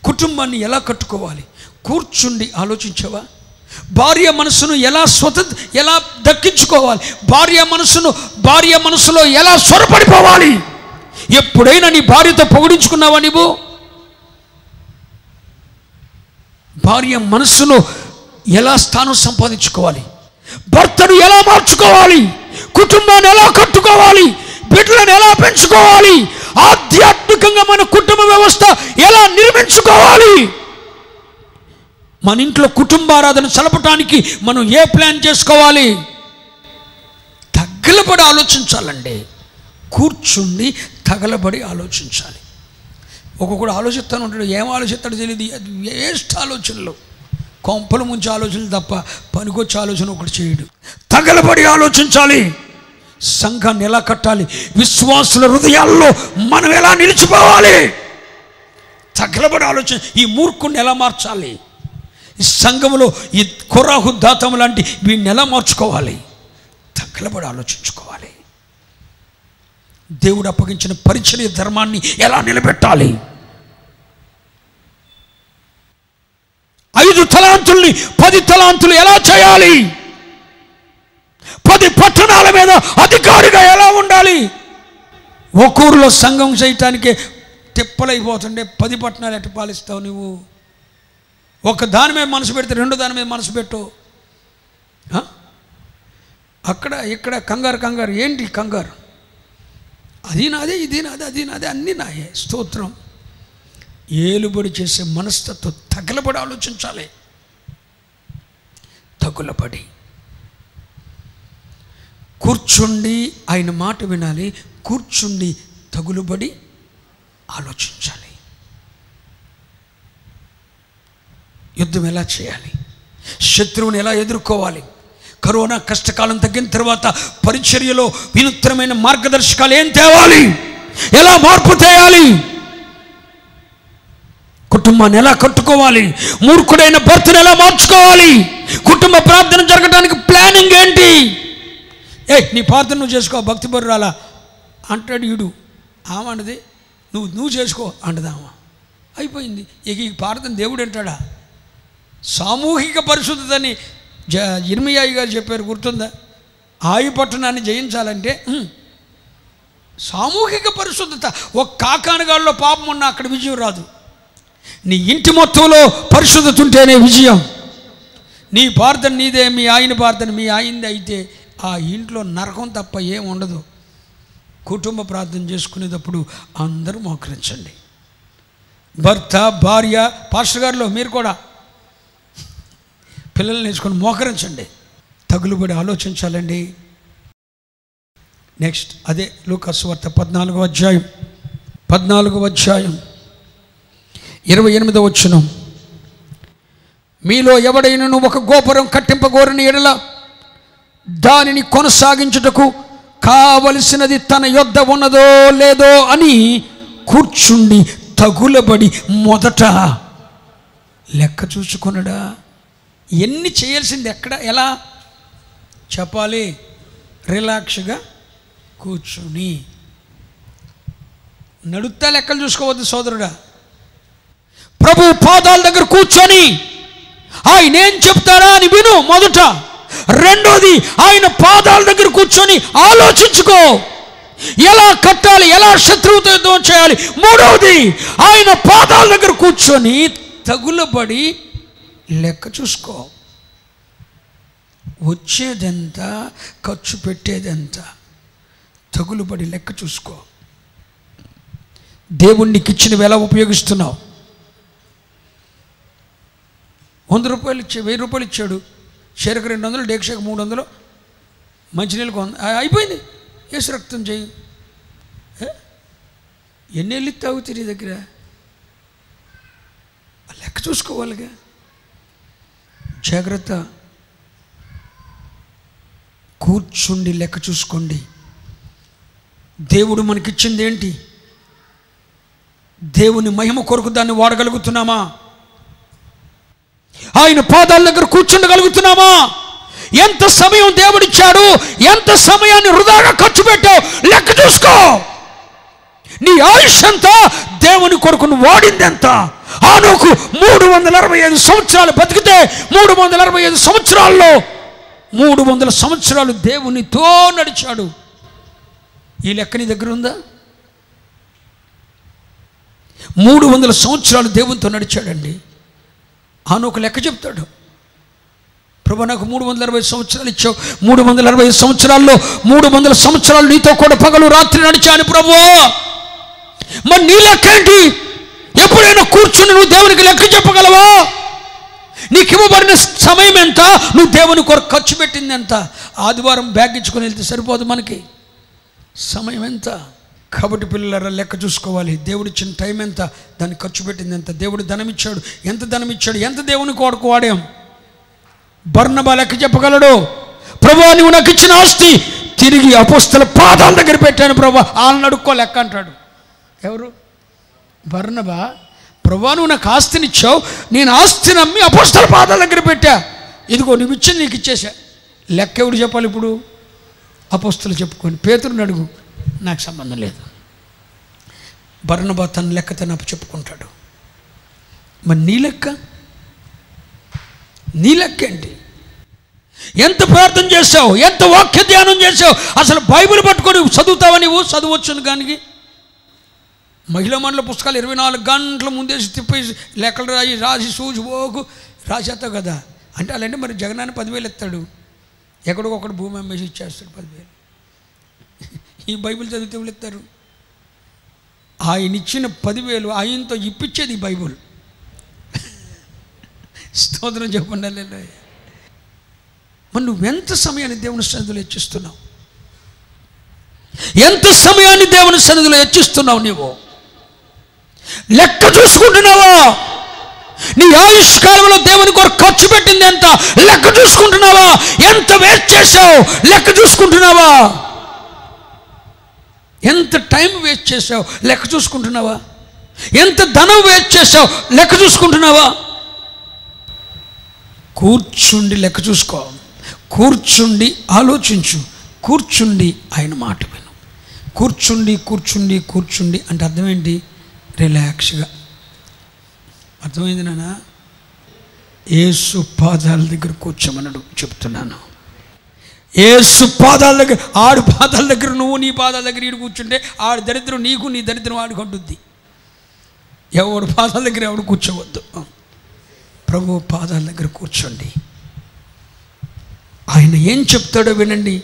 కుటుంబాన్ని ఎలా కట్టుకోవాలి కూర్చుండి ఆలోచించావా? భార్య మనసును ఎలా దక్కించుకోవాలి? భార్య మనసులో ఎలా స్వరపడిపోవాలి? ఎప్పుడైనా నీ భార్యతో పొగిడించుకున్నావా నీవు? భార్య మనసులో ఎలా స్థానం సంపాదించుకోవాలి? భర్తను ఎలా మార్చుకోవాలి? కుటుంబాన్ని ఎలా కట్టుకోవాలి? బిడ్డలను ఎలా పెంచుకోవాలి? ఆధ్యాత్మికంగా మన కుటుంబ వ్యవస్థ ఎలా నిర్మించుకోవాలి? మన ఇంట్లో కుటుంబారాధన చలపటానికి మనం ఏ ప్లాన్ చేసుకోవాలి? తగలబడి ఆలోచించాలండి. కూర్చుండి తగలబడి ఆలోచించాలి. ఒక్కొక్కడు ఆలోచిస్తాను ఉంటాడు, ఏం ఆలోచిస్తాడో తెలియదు. అది వేస్ట్ ఆలోచనలు, కొంపల ముంచి ఆలోచనలు తప్ప పనికొచ్చే ఆలోచన ఒకటి చేయడు. తగలబడి ఆలోచించాలి. సంఘాన్ని ఎలా కట్టాలి, విశ్వాసుల హృదయాల్లో మనం ఎలా నిలిచిపోవాలి, తగలబడి ఆలోచన. ఈ మూర్ఖుడిని ఎలా మార్చాలి, ఈ సంఘంలో ఈ కొరాహు దాతము లాంటి వీడిని ఎలా మార్చుకోవాలి, తగలబడి ఆలోచించుకోవాలి. దేవుడు అప్పగించిన పరిచర్య ధర్మాన్ని ఎలా నిలబెట్టాలి, 5 తలాంతుల్ని 10 తలాంతులు ఎలా చేయాలి, 10 పట్టణాల మీద అధికారిగా ఎలా ఉండాలి. ఒక ఊరిలో సంఘం చేయటానికే తిప్పలైపోతుండే 10 పట్టణాలు ఎట్ట పాలిస్తావు నువ్వు? ఒక దాని మీద మనసు పెడితే 2 దాని మీద మనసు పెట్టు. అక్కడ ఇక్కడ కంగారు ఏంటి కంగారు? అది నాదే, ఇది నాదే, అది నాదే, అన్నీ నాయే. స్తోత్రం. ఏలుబడి చేసే మనస్తత్వం తగలబడి ఆలోచించాలి. తగులబడి కూర్చుండి ఆయన మాట వినాలి, కూర్చుండి తగులుబడి ఆలోచించాలి. యుద్ధం ఎలా చేయాలి, శత్రువుని ఎలా ఎదుర్కోవాలి. కరోనా కష్టకాలం తగ్గిన తర్వాత పరిచర్యలో వినూత్నమైన మార్గదర్శకాలు ఏం తేవాలి, ఎలా మార్పు తేయాలి, కుటుంబాన్ని ఎలా కట్టుకోవాలి, మూర్ఖుడైన భర్తను ఎలా మార్చుకోవాలి, కుటుంబ ప్రార్థన జరగడానికి ప్లానింగ్ ఏంటి. నీ ప్రార్థన నువ్వు చేసుకో, భక్తి బర్రాలా అంటాడు వీడు. ఆమంటది నువ్వు చేసుకో అంటదామా. అయిపోయింది. ఇక ఈ ప్రార్థన దేవుడు అంటాడా? సామూహిక పరిశుద్ధతని ఇర్మియా గారు చెప్పారు, గుర్తుందా? ఆయు పట్టణాన్ని జయించాలంటే సామూహిక పరిశుద్ధత. ఒక కాకానగాళ్ళలో పాపం ఉన్నా అక్కడ విజయం రాదు. నీ ఇంటి మొత్తంలో పరిశుద్ధత ఉంటేనే విజయం. నీ ప్రార్థన నీదే, మీ ఆయన ప్రార్థన మీ ఆయనది అయితే ఆ ఇంట్లో నరకం తప్ప ఏం ఉండదు. కుటుంబ ప్రార్థన చేసుకునేటప్పుడు అందరూ మోకరించండి. భర్త, భార్య, పాస్టర్ గారిలో మీరు కూడా పిల్లల్ని నేర్చుకొని మోకరించండి. తగులుబడి ఆలోచించాలండి. నెక్స్ట్ అదే లూకాసు వార్త 14వ అధ్యాయం 28వ వచనం. మీలో ఎవడైనను ఒక గోపురం కట్టింపగోరని ఎడల దానిని కొనసాగించుటకు కావలసినది తన యొద్ద ఉన్నదో లేదో అని కూర్చుండి తగులబడి మొదట లెక్క చూసుకొనడా. ఎన్ని చేయాల్సింది ఎక్కడ ఎలా చెప్పాలి? రిలాక్స్గా కూర్చుని. నడుస్తా లెక్కలు చూసుకోవద్దు సోదరుడా. ప్రభు పాదాల దగ్గర కూర్చొని ఆయన ఏం చెప్తారా అని విను మొదట. రెండోది ఆయన పాదాల దగ్గర కూర్చొని ఆలోచించుకో, ఎలా కట్టాలి, ఎలా శత్రువుతో యుద్ధం చేయాలి. మూడవది ఆయన పాదాల దగ్గర కూర్చొని తగులబడి లెక్క చూసుకో. వచ్చేదెంత, ఖర్చు పెట్టేదెంత, తగులుబడి లెక్క చూసుకో. దేవుణ్ణికి ఇచ్చినవి ఎలా ఉపయోగిస్తున్నావు? 100 రూపాయలు ఇచ్చే 1000 రూపాయలు ఇచ్చాడు. షేరకు 200, డేక్షకు 300, మంచినీళ్ళకు 100, అయిపోయింది. ఏసు రక్తం చేయి. ఎన్నేళ్ళు ఇస్తావు తిరిగి దగ్గర? లెక్క చూసుకోవాలిగా. జాగ్రత్త. కూర్చుండి లెక్క చూసుకోండి. దేవుడు మనకిచ్చింది ఏంటి? దేవుని మహిమ కొరకు దాన్ని వాడగలుగుతున్నామా? ఆయన పాదాల దగ్గర కూర్చుండగలుగుతున్నామా? ఎంత సమయం దేవుడిచ్చాడు, ఎంత సమయాన్ని వృధాగా ఖర్చు పెట్టావు లెక్క చూసుకో. నీ ఆయుష్ అంతా దేవుని కొరకు వాడింది ఎంత? ఆనోకు 365 సంవత్సరాలు బతికితే 365 సంవత్సరాల్లో 300 సంవత్సరాలు దేవునితో నడిచాడు. ఈ లెక్క నీ దగ్గర ఉందా? 300 సంవత్సరాలు దేవునితో నడిచాడండి. ఆనోకు లెక్క చెప్తాడు. ప్రభు నాకు 360 సంవత్సరాలు ఇచ్చావు, 360 సంవత్సరాల్లో 300 సంవత్సరాలు నీతో కూడా పగలు రాత్రి నడిచాను ప్రభు. మరి నీ లెక్క ఏంటి? ఎప్పుడైనా కూర్చుని నువ్వు దేవునికి లెక్క చెప్పగలవా? నీకు ఇవ్వబడిన సమయం ఎంత, నువ్వు దేవుని కొరకు ఖర్చు పెట్టింది ఎంత? ఆదివారం బ్యాగ్ ఇచ్చుకొని వెళ్తే సరిపోదు మనకి. సమయం ఎంత? కాబట్టి పిల్లల లెక్క చూసుకోవాలి. దేవుడు ఇచ్చిన టైం ఎంత, దాన్ని ఖర్చు పెట్టింది ఎంత, దేవుడు ధనం ఇచ్చాడు ఎంత, ధనం ఇచ్చాడు ఎంత, దేవుని కొరకు వాడాం. బర్నబా లెక్క చెప్పగలడు. ప్రభువా నువ్వు నాకు ఇచ్చిన ఆస్తి తిరిగి అపోస్తల పాదాల దగ్గర పెట్టాను ప్రభువా, వాళ్ళని అడుక్కో లెక్క అంటాడు. ఎవరు? బర్నబా. ప్రభువా నువ్వు నాకు ఆస్తిని ఇచ్చావు, నేను ఆస్తిని అమ్మి అపోస్తల పాదాల దగ్గర పెట్టా, ఇదిగో నువ్వు ఇచ్చింది నీకు ఇచ్చేసా. లెక్క ఎవడు చెప్పాలి ఇప్పుడు? అపోస్తలు చెప్పుకొని. పేతురుని అడుగు, నాకు సంబంధం లేదు. బర్నబా తన లెక్క తను చెప్పుకుంటాడు. మరి నీ లెక్క ఏంటి? ఎంత ప్రార్థన చేసావు, ఎంత వాక్య ధ్యానం చేసావు, అసలు బైబిల్ పట్టుకొని చదువుతావా? నువ్వు చదవచ్చును కానీ మహిళా మండల పుస్తకాలు 24 గంటల ముందేసి తిప్పేసి లెక్కలు రాసి సూచి పోకు రాసేస్తావు కదా. అంటే అలాంటి మరి జగనాన్ని 10,000 ఎత్తాడు, ఎక్కడికొకటి భూమి అమ్మేసి ఇచ్చేస్తాడు 10,000. ఈ బైబిల్ చదివితే ఎవరు ఎత్తారు? ఆయన ఇచ్చిన 10,000 ఆయనతో ఇప్పించేది ఈ బైబిల్. స్తోత్రం చెప్పండి. మరి నువ్వెంత సమయాన్ని దేవుని సన్నిధిలో హెచ్చిస్తున్నావు? ఎంత సమయాన్ని దేవుని సన్నిధిలో హెచ్చిస్తున్నావు? నీవు లెక్క చూసుకుంటున్నావా? నీ ఆయుష్కాలంలో దేవుని కొరకు ఖర్చు పెట్టింది ఎంత లెక్క చూసుకుంటున్నావా? ఎంత వేస్ట్ చేసావు లెక్క చూసుకుంటున్నావా? ఎంత టైం వేస్ట్ చేసావు లెక్క చూసుకుంటున్నావా? ఎంత ధనం వేస్ట్ చేసావు లెక్క చూసుకుంటున్నావా? కూర్చుండి లెక్క చూసుకో, కూర్చుండి ఆలోచించు, కూర్చుండి ఆయన మాట విను. కూర్చుండి అంటే అర్థం ఏంటి? రిలాక్స్గా. అర్థమైంది నాన్న? యేసు పాదాల దగ్గర కూర్చోమన్నాడు. చెప్తున్నాను, యేసు పాదాల దగ్గర, ఆడు పాదాల దగ్గర నువ్వు, నీ పాదాల దగ్గర ఈడు కూర్చుంటే ఆడు దరిద్రం నీకు, నీ దరిద్రం ఆడికి ఉంటుంది. ఎవడు పాదాల దగ్గర ఎవడు కూర్చోవద్దు. ప్రభు పాదాల దగ్గర కూర్చోండి. ఆయన ఏం చెప్తాడో వినండి.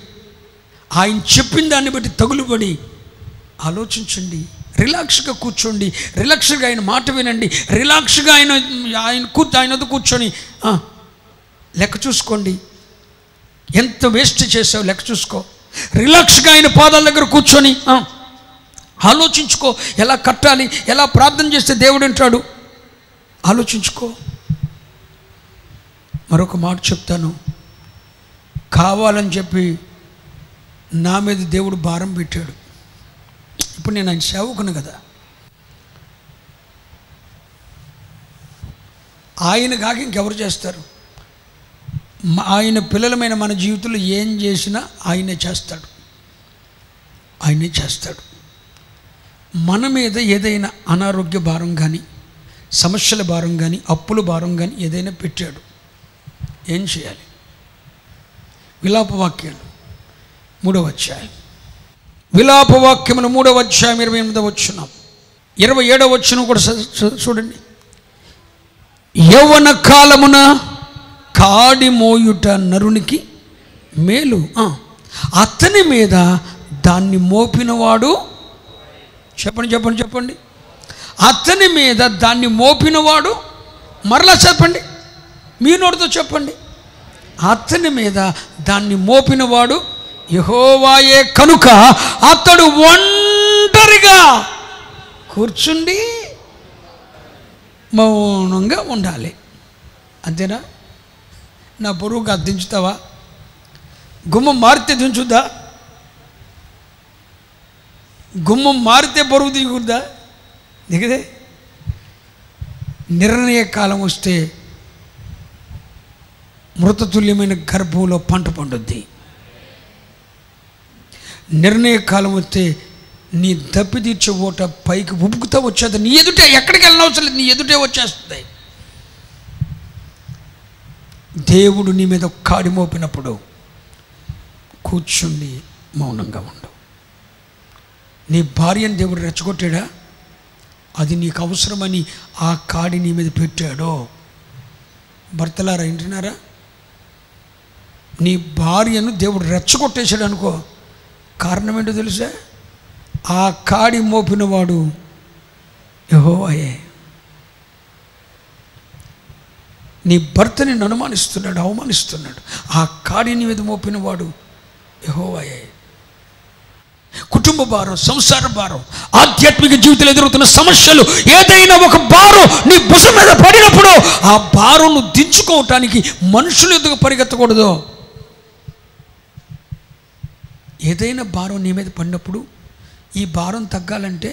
ఆయన చెప్పిన దాన్ని బట్టి తగులుబడి ఆలోచించండి. రిలాక్స్గా కూర్చోండి, రిలాక్స్గా ఆయన మాట వినండి, రిలాక్స్గా ఆయన వద్ద కూర్చొని లెక్క చూసుకోండి. ఎంత వేస్ట్ చేసావు లెక్క చూసుకో. రిలాక్స్గా ఆయన పాదాల దగ్గర కూర్చొని ఆలోచించుకో. ఎలా కట్టాలి, ఎలా ప్రార్థన చేస్తే దేవుడు వింటాడు ఆలోచించుకో. మరొక మాట చెప్తాను. కావాలని చెప్పి నా మీద దేవుడు భారం పెట్టాడు. ఇప్పుడు నేను ఆయన సేవకును కదా. ఆయన కాక ఇంకెవరు చేస్తారు? ఆయన పిల్లలమైన మన జీవితంలో ఏం చేసినా ఆయనే చేస్తాడు. మన మీద ఏదైనా అనారోగ్య భారం కానీ, సమస్యల భారం కానీ, అప్పుల భారం కానీ ఏదైనా పెట్టాడు. ఏం చేయాలి? విలాపవాక్యాలు 3వ అధ్యాయం, విలాపవాక్యములు 3వ అధ్యాయం 28వ వచనం, 27వ వచనం కూడా చూడండి. యవ్వన కాలమున కాడి మోయుట నరునికి మేలు, అతని మీద దాన్ని మోపినవాడు. చెప్పండి. అతని మీద దాన్ని మోపినవాడు. మరలా చెప్పండి, మీ నోటితో చెప్పండి. అతని మీద దాన్ని మోపినవాడు యెహోవాయే కనుక అతడు ఒంటరిగా కూర్చుండి మౌనంగా ఉండాలి. అంతేనా? నా బరువుగా దించుతావా? గుమ్మం మారితే దించుద్దా? గుమ్మం మారితే బరువు దిగుద్దా? దిగదే. నిర్ణయ కాలం వస్తే మృతతుల్యమైన గర్భంలో పంట పండుద్ది. నిర్ణయ కాలం వస్తే నీ దప్పి తీర్చే ఓట పైకి ఉబ్బుకుతా వచ్చేది. నీ ఎదుటే, ఎక్కడికి వెళ్ళనవసరం లేదు, నీ ఎదుటే వచ్చేస్తుంది. దేవుడు నీ మీద కాడి మోపినప్పుడు కూర్చుండి మౌనంగా ఉండు. నీ భార్యను దేవుడు రెచ్చగొట్టాడా? అది నీకు అవసరమని ఆ కాడి నీ మీద పెట్టాడో? భర్తలారా వింటున్నారా? నీ భార్యను దేవుడు రెచ్చగొట్టేశాడు అనుకో, కారణం ఏంటో తెలుసా? ఆ కాడి మోపినవాడు యెహోవాయే. నీ భర్తని అనుమానిస్తున్నాడు, అవమానిస్తున్నాడు. ఆ కాడిని మీద మోపినవాడు యెహోవాయే. కుటుంబ భారం, సంసార భారం, ఆధ్యాత్మిక జీవితంలో ఎదురవుతున్న సమస్యలు, ఏదైనా ఒక భారం నీ భుజం మీద పడినప్పుడు ఆ భారం నువ్వు దించుకోవటానికి మనుషులు ఎందుకు పరిగెత్తకూడదు? ఏదైనా భారం నీ మీద పడినప్పుడు ఈ భారం తగ్గాలంటే,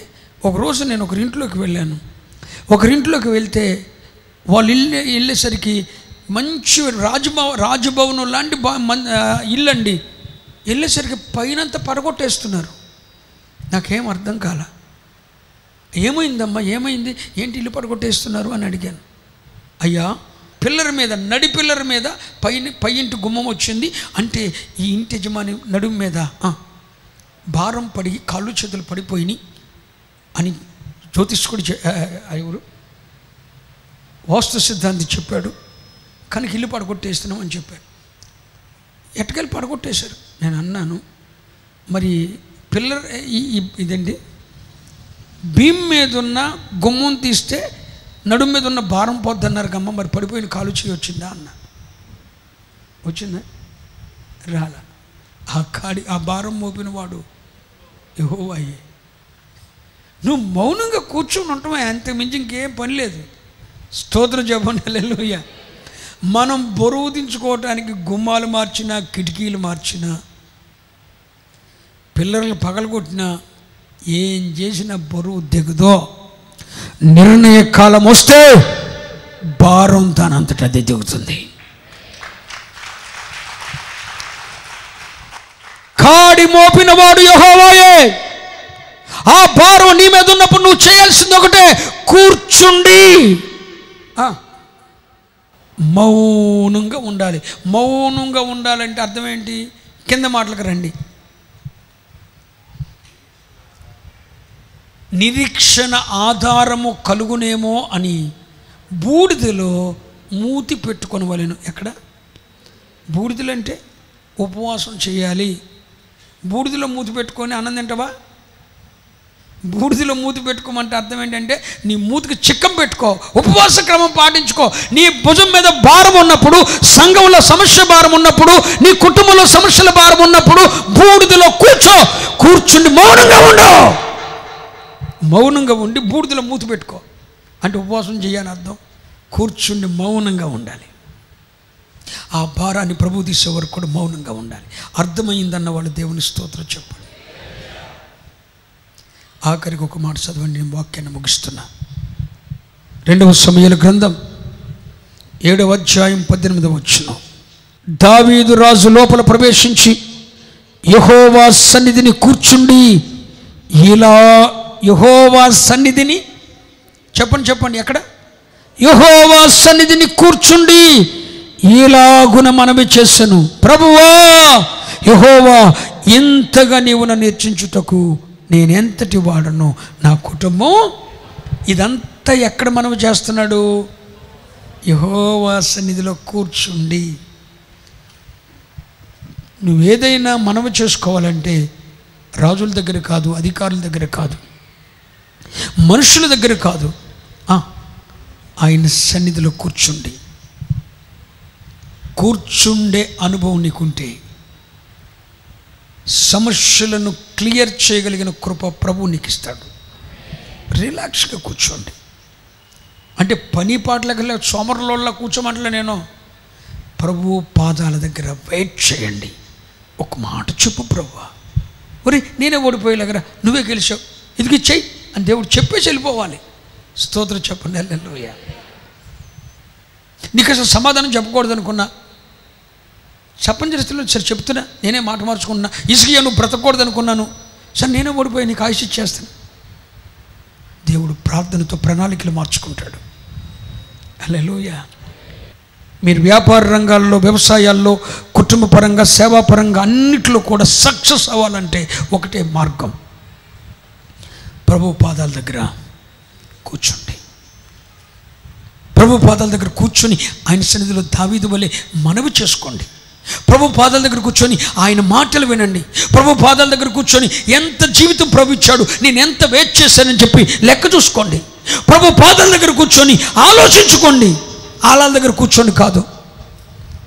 ఒకరోజు నేను ఒకరింట్లోకి వెళ్ళాను. ఒకరింట్లోకి వెళ్తే వాళ్ళు వెళ్ళేసరికి మంచి రాజభవనం లాంటి ఇల్లండి. వెళ్ళేసరికి పైనంతా పడగొట్టేస్తున్నారు. నాకేం అర్థం కాల. ఏమైందమ్మా, ఏమైంది, ఏంటి ఇల్లు పడగొట్టేస్తున్నారు అని అడిగాను. అయ్యా, పిల్లర్ మీద, నడి పిల్లర్ మీద పై ఇంటి గుమ్మం వచ్చింది అంటే ఈ ఇంటి యజమాని నడుము మీద భారం పడి కాళ్ళు చేతులు పడిపోయినాయి అని జ్యోతిష్కుడు ఎవరు వాస్తు సిద్ధాంతి చెప్పాడు. కనుక ఇల్లు పడగొట్టేస్తున్నాం అని చెప్పాడు. ఎట్టకెళ్ళి పడగొట్టేశారు. నేను అన్నాను, మరి పిల్లర్ ఇదండి భీమ్ మీద ఉన్న గుమ్మం తీస్తే నడుము మీద ఉన్న భారం పోద్దన్నారు గమ్మ, మరి పడిపోయిన కాలు చేయి వచ్చిందా అన్న. వచ్చిందా? రాలా. ఆ భారం మోపిన వాడు యెహోవాయే. నువ్వు మౌనంగా కూర్చొని ఉంటామే, అంతే మించి ఇంకేం పని లేదు. స్తోత్రం చెప్పండి, హల్లెలూయా. మనం బరువు దించుకోవటానికి గుమ్మాలు మార్చినా, కిటికీలు మార్చినా, పిల్లర్లు పగలగొట్టినా, ఏం చేసినా బరువు దిగదో. నిర్ణయ కాలం వస్తే భారం దానంతటా అదే దిగుతుంది. కాడి మోపిన వాడు యెహోవాయే. ఆ భారం నీ మీద ఉన్నప్పుడు నువ్వు చేయాల్సింది ఒకటే, కూర్చుండి మౌనంగా ఉండాలి. మౌనంగా ఉండాలంటే అర్థం ఏంటి? కింద మాటలకు రండి. నిరీక్షణ ఆధారము కలుగునేమో అని బూడిదలో మూతి పెట్టుకొనవలెను. ఎక్కడ? బూడిదలు అంటే ఉపవాసం చేయాలి. బూడిదలో మూతి పెట్టుకొని అన్నం తింటావా? బూడిదలో మూతి పెట్టుకోమంటే అర్థం ఏంటంటే నీ మూతికి చిక్కం పెట్టుకో, ఉపవాస క్రమం పాటించుకో. నీ భుజం మీద భారం ఉన్నప్పుడు, సంఘంలో సమస్య భారం ఉన్నప్పుడు, నీ కుటుంబంలో సమస్యల భారం ఉన్నప్పుడు బూడిదలో కూర్చుండి మౌనంగా ఉండు. మౌనంగా ఉండి బూడిదలో మూతి పెట్టుకో అంటే ఉపవాసం చేయాలని అర్థం. కూర్చుండి మౌనంగా ఉండాలి. ఆ భారాన్ని ప్రభు తీసే వరకు కూడా మౌనంగా ఉండాలి. అర్థమైందన్న వాళ్ళు దేవుని స్తోత్రం చెప్పండి. ఆఖరికి ఒక మాట చదవండి, నేను వాక్యాన్ని ముగిస్తున్నా. 2వ సమూయేలు గ్రంథం 7వ అధ్యాయం 18వ వచనం. దావీదు రాజు లోపల ప్రవేశించి యెహోవా సన్నిధిని కూర్చుండి ఇలా యెహోవా సన్నిధిని చెప్పండి ఎక్కడ? యెహోవా సన్నిధిని కూర్చుండి ఇలాగున మనవి చేసెను, ప్రభువా యెహోవా, ఇంతగా నీవు నన్ను హెచ్చించుటకు నేనెంతటి వాడను, నా కుటుంబం. ఇదంతా ఎక్కడ మనవి చేస్తున్నాడు? యెహోవా సన్నిధిలో కూర్చుండి. నువ్వేదైనా మనవి చేసుకోవాలంటే రాజుల దగ్గర కాదు, అధికారుల దగ్గర కాదు, మనుషుల దగ్గర కాదు, ఆయన సన్నిధిలో కూర్చుండే అనుభవం నీకుంటే సమస్యలను క్లియర్ చేయగలిగిన కృప ప్రభు నీకు ఇస్తాడు. రిలాక్స్గా కూర్చోండి. అంటే పని పాటలకి సోమరులోళ్ళ కూర్చోమంటలే నేను. ప్రభు పాదాల దగ్గర వెయిట్ చేయండి. ఒక మాట చెప్పు, ప్రభువా ఒరే నేనే ఓడిపోయేలాగరా, నువ్వే గెలిచావు, ఇదికి చెయ్యి అని దేవుడు చెప్పేసి వెళ్ళిపోవాలి. స్తోత్రం చెప్పండి, హల్లెలూయా. నీకు అసలు సమాధానం చెప్పకూడదు అనుకున్నా, సపంచరిస్తులో సరే చెప్తున్నా, నేనే మాట మార్చుకున్నా. ఇసుక నువ్వు బ్రతకూడదు అనుకున్నాను, సరే నేనే ఓడిపోయి నీకు ఆయుష్ ఇచ్చేస్తాను. దేవుడు ప్రార్థనతో ప్రణాళికలు మార్చుకుంటాడు. హల్లెలూయా. మీరు వ్యాపార రంగాల్లో, వ్యవసాయాల్లో, కుటుంబ పరంగా, సేవాపరంగా అన్నిట్లో కూడా సక్సెస్ అవ్వాలంటే ఒకటే మార్గం, ప్రభు పాదాల దగ్గర కూర్చోండి. ప్రభు పాదాల దగ్గర కూర్చొని ఆయన సన్నిధిలో దావీదు వలె మనవి చేసుకోండి. ప్రభు పాదాల దగ్గర కూర్చొని ఆయన మాటలు వినండి. ప్రభు పాదాల దగ్గర కూర్చొని ఎంత జీవితం ప్రభు ఇచ్చాడు, నేను ఎంత వెయిట్ చేశానని చెప్పి లెక్క చూసుకోండి. ప్రభు పాదాల దగ్గర కూర్చొని ఆలోచించుకోండి. ఆలాల దగ్గర కూర్చోండి కాదు,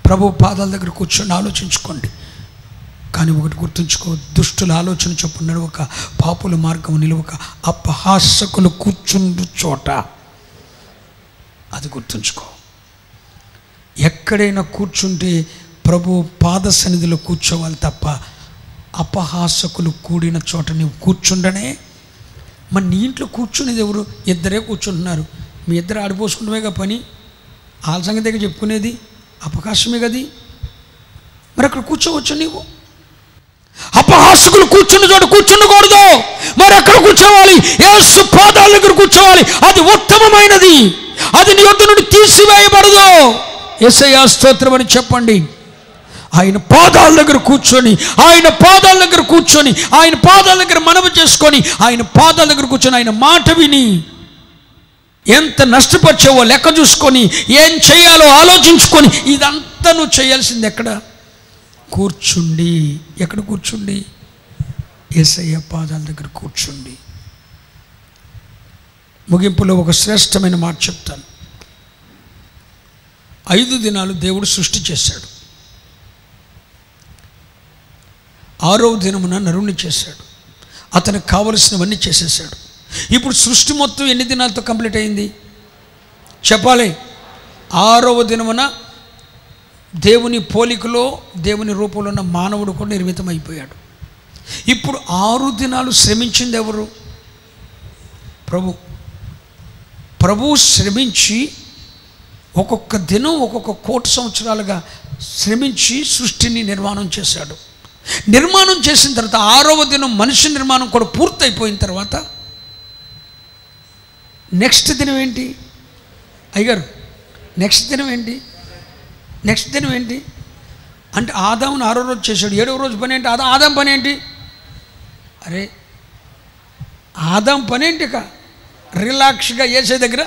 ప్రభు పాదాల దగ్గర కూర్చొని ఆలోచించుకోండి. కానీ ఒకటి గుర్తుంచుకో, దుష్టుల ఆలోచన చొప్పున నడవక, పాపుల మార్గం నిలువక, అపహాసకులు కూర్చుండు చోట. అది గుర్తుంచుకో. ఎక్కడైనా కూర్చుంటే ప్రభు పాద సన్నిధిలో కూర్చోవాలి తప్ప అపహాసకులు కూడిన చోట నీవు కూర్చుండనే. మరి నీ ఇంట్లో కూర్చునేది ఎవరు? ఇద్దరే కూర్చుంటున్నారు. మీ ఇద్దరు ఆడిపోసుకుంటమేగా పని. వాళ్ళ సంగతి దగ్గర చెప్పుకునేది అపకాశమే కది. మరి అక్కడ కూర్చోవచ్చు నీవు. అపహాసకులు కూర్చున్న చోట కూర్చుండకూడదు. మరి ఎక్కడ కూర్చోవాలి? యేసు పాదాల దగ్గర కూర్చోవాలి. అది ఉత్తమమైనది. అది నీ యొద్ద నుండి తీసివేయబడదు. యేసయ్య స్తోత్రం అని చెప్పండి. ఆయన పాదాల దగ్గర కూర్చొని, ఆయన పాదాల దగ్గర కూర్చొని, ఆయన పాదాల దగ్గర మనవి చేసుకొని, ఆయన పాదాల దగ్గర కూర్చొని, ఆయన మాట విని, ఎంత నష్టపరిచావో లెక్క చూసుకొని, ఏం చేయాలో ఆలోచించుకొని, ఇదంతా నువ్వు చేయాల్సింది ఎక్కడ? కూర్చుండి. ఎక్కడ కూర్చుండి? యేసయ్య పాదాల దగ్గర కూర్చుండి. ముగింపులో ఒక శ్రేష్టమైన మాట చెప్తాను. 5 దినాలు దేవుడు సృష్టి చేశాడు. 6వ దినమున నరుణ్ణి చేశాడు. అతనికి కావలసినవన్నీ చేసేసాడు. ఇప్పుడు సృష్టి మొత్తం ఎన్ని దినాలతో కంప్లీట్ అయింది చెప్పాలి? 6వ దినమున దేవుని పోలికలో, దేవుని రూపంలో ఉన్న మానవుడు కూడా నిర్మితం అయిపోయాడు. ఇప్పుడు 6 దినాలు శ్రమించింది ఎవరు? ప్రభు శ్రమించి ఒక్కొక్క దినం ఒక్కొక్క కోటి సంవత్సరాలుగా శ్రమించి సృష్టిని నిర్మాణం చేశాడు. నిర్మాణం చేసిన తర్వాత 6వ దినం మనిషి నిర్మాణం కూడా పూర్తయిపోయిన తర్వాత నెక్స్ట్ దినం ఏంటి అయ్యగారు? నెక్స్ట్ దినం ఏంటి అంటే ఆదామును 6వ రోజు చేశాడు. 7వ రోజు పని ఏంటి? ఆదాం పని ఏంటి? అరే ఆదాం పని ఏంటి? రిలాక్స్గా యేసే దగ్గర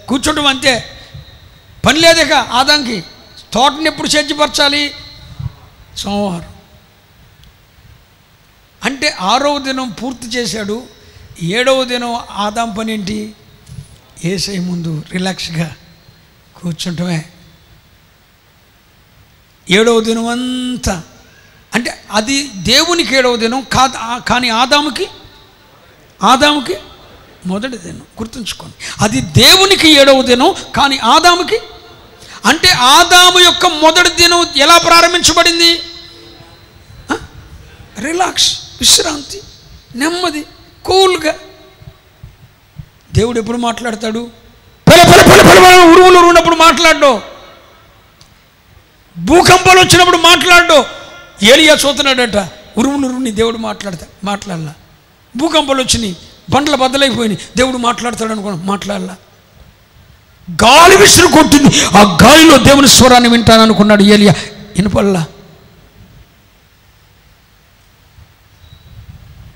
కూర్చోటం అంతే. పని లేదేక ఆదాంకి. తోటని ఎప్పుడు శుద్ధిపరచాలి? సోమవారం. అంటే 6వ దినం పూర్తి చేశాడు. 7వ దినం ఆదాం పని ఏంటి? యేసయ్య ముందు రిలాక్స్గా కూర్చుంటమే. 7వ దినం అంతా అంటే అది దేవునికి 7వ దినం కాదు, కానీ ఆదాముకి మొదటి దినం. గుర్తుంచుకోండి, అది దేవునికి 7వ దినం, కానీ ఆదాముకి. అంటే ఆదాము యొక్క మొదటి దినం ఎలా ప్రారంభించబడింది? రిలాక్స్, విశ్రాంతి, నెమ్మది, కూల్గా. దేవుడు ఎప్పుడు మాట్లాడతాడు? ఉరుములు ఉన్నప్పుడు మాట్లాడ్డో, భూకంపాలు వచ్చినప్పుడు మాట్లాడ్డో. ఏలియా చూస్తున్నాడట, ఉరుములురుని దేవుడు మాట్లాడలా. భూకంపాలు వచ్చినాయి, బండ్ల బద్దలైపోయినాయి, దేవుడు మాట్లాడతాడు అనుకున్నాం, మాట్లాడలా. గాలి విసురు కొట్టింది, ఆ గాలిలో దేవుని స్వరాన్ని వింటాను అనుకున్నాడు ఏలియా, వినపల్లా.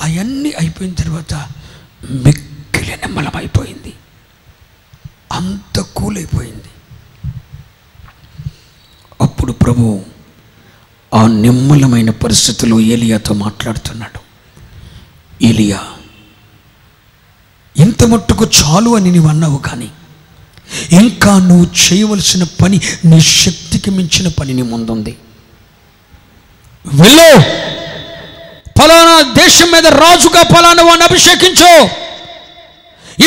అవన్నీ అయిపోయిన తర్వాత మిక్కిలి నిమ్మలమైపోయింది, అంత కూలైపోయింది. అప్పుడు ప్రభు ఆ నిమ్మలమైన పరిస్థితిలో ఏలియాతో మాట్లాడుతున్నాడు. ఏలియా, ఇంత మట్టుకు చాలు అని నీవు అన్నావు, కానీ ఇంకా నువ్వు చేయవలసిన పని, నీ శక్తికి మించిన పని నీ ముందుంది. వెళ్ళు, ఫలానా దేశం మీద రాజుగా ఫలానా వాడిని అభిషేకించు.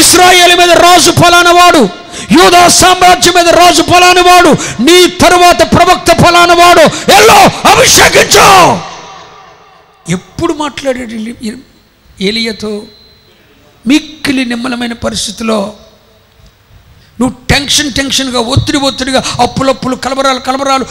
ఇశ్రాయేలు మీద రాజు ఫలానా వాడు, యూదా సామ్రాజ్యం మీద రాజు ఫలానా వాడు, నీ తరువాత ప్రవక్త ఫలానా వాడు, ఎల్లో అభిషేకించు. ఎప్పుడు మాట్లాడాడు ఏలియాతో? మిక్కిలి నిమ్మలమైన పరిస్థితిలో. నువ్వు టెన్షన్గా, ఒత్తిడిగా, అప్పులు కలబరాలు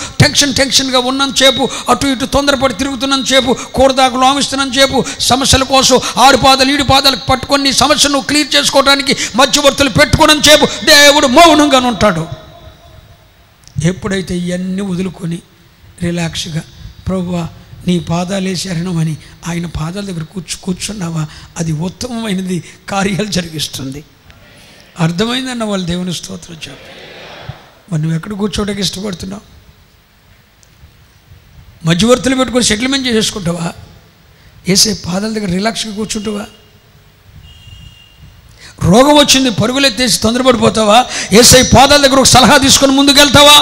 టెన్షన్గా ఉన్నంతసేపు, అటు ఇటు తొందరపడి తిరుగుతున్నంతసేపు, కూరదాకులు ఆమిస్తున్నంతసేపు, సమస్యల కోసం 6 పాదాలు 7 పాదాలు పట్టుకొని సమస్యను క్లియర్ చేసుకోవడానికి మధ్యవర్తులు పెట్టుకున్నంతసేపు దేవుడు మౌనంగానే ఉంటాడు. ఎప్పుడైతే ఇవన్నీ వదులుకొని రిలాక్స్గా, ప్రభువా నీ పాదాలే శరణమని ఆయన పాదాల దగ్గర కూర్చున్నావా, అది ఉత్తమమైనది, కార్యాలు జరిగిస్తుంది. అర్థమైందన్న వాళ్ళు దేవుని స్తోత్రం చెప్పు. మరి నువ్వు ఎక్కడ కూర్చోవడానికి ఇష్టపడుతున్నావు? మధ్యవర్తులు పెట్టుకొని సెటిల్మెంట్ చేసుకుంటావా? ఏసే పాదాల దగ్గర రిలాక్స్గా కూర్చుంటావా? రోగం వచ్చింది, పరుగులెత్తేసి తొందరపడిపోతావా? ఏసై పాదాల దగ్గర ఒక సలహా తీసుకొని ముందుకెళ్తావా?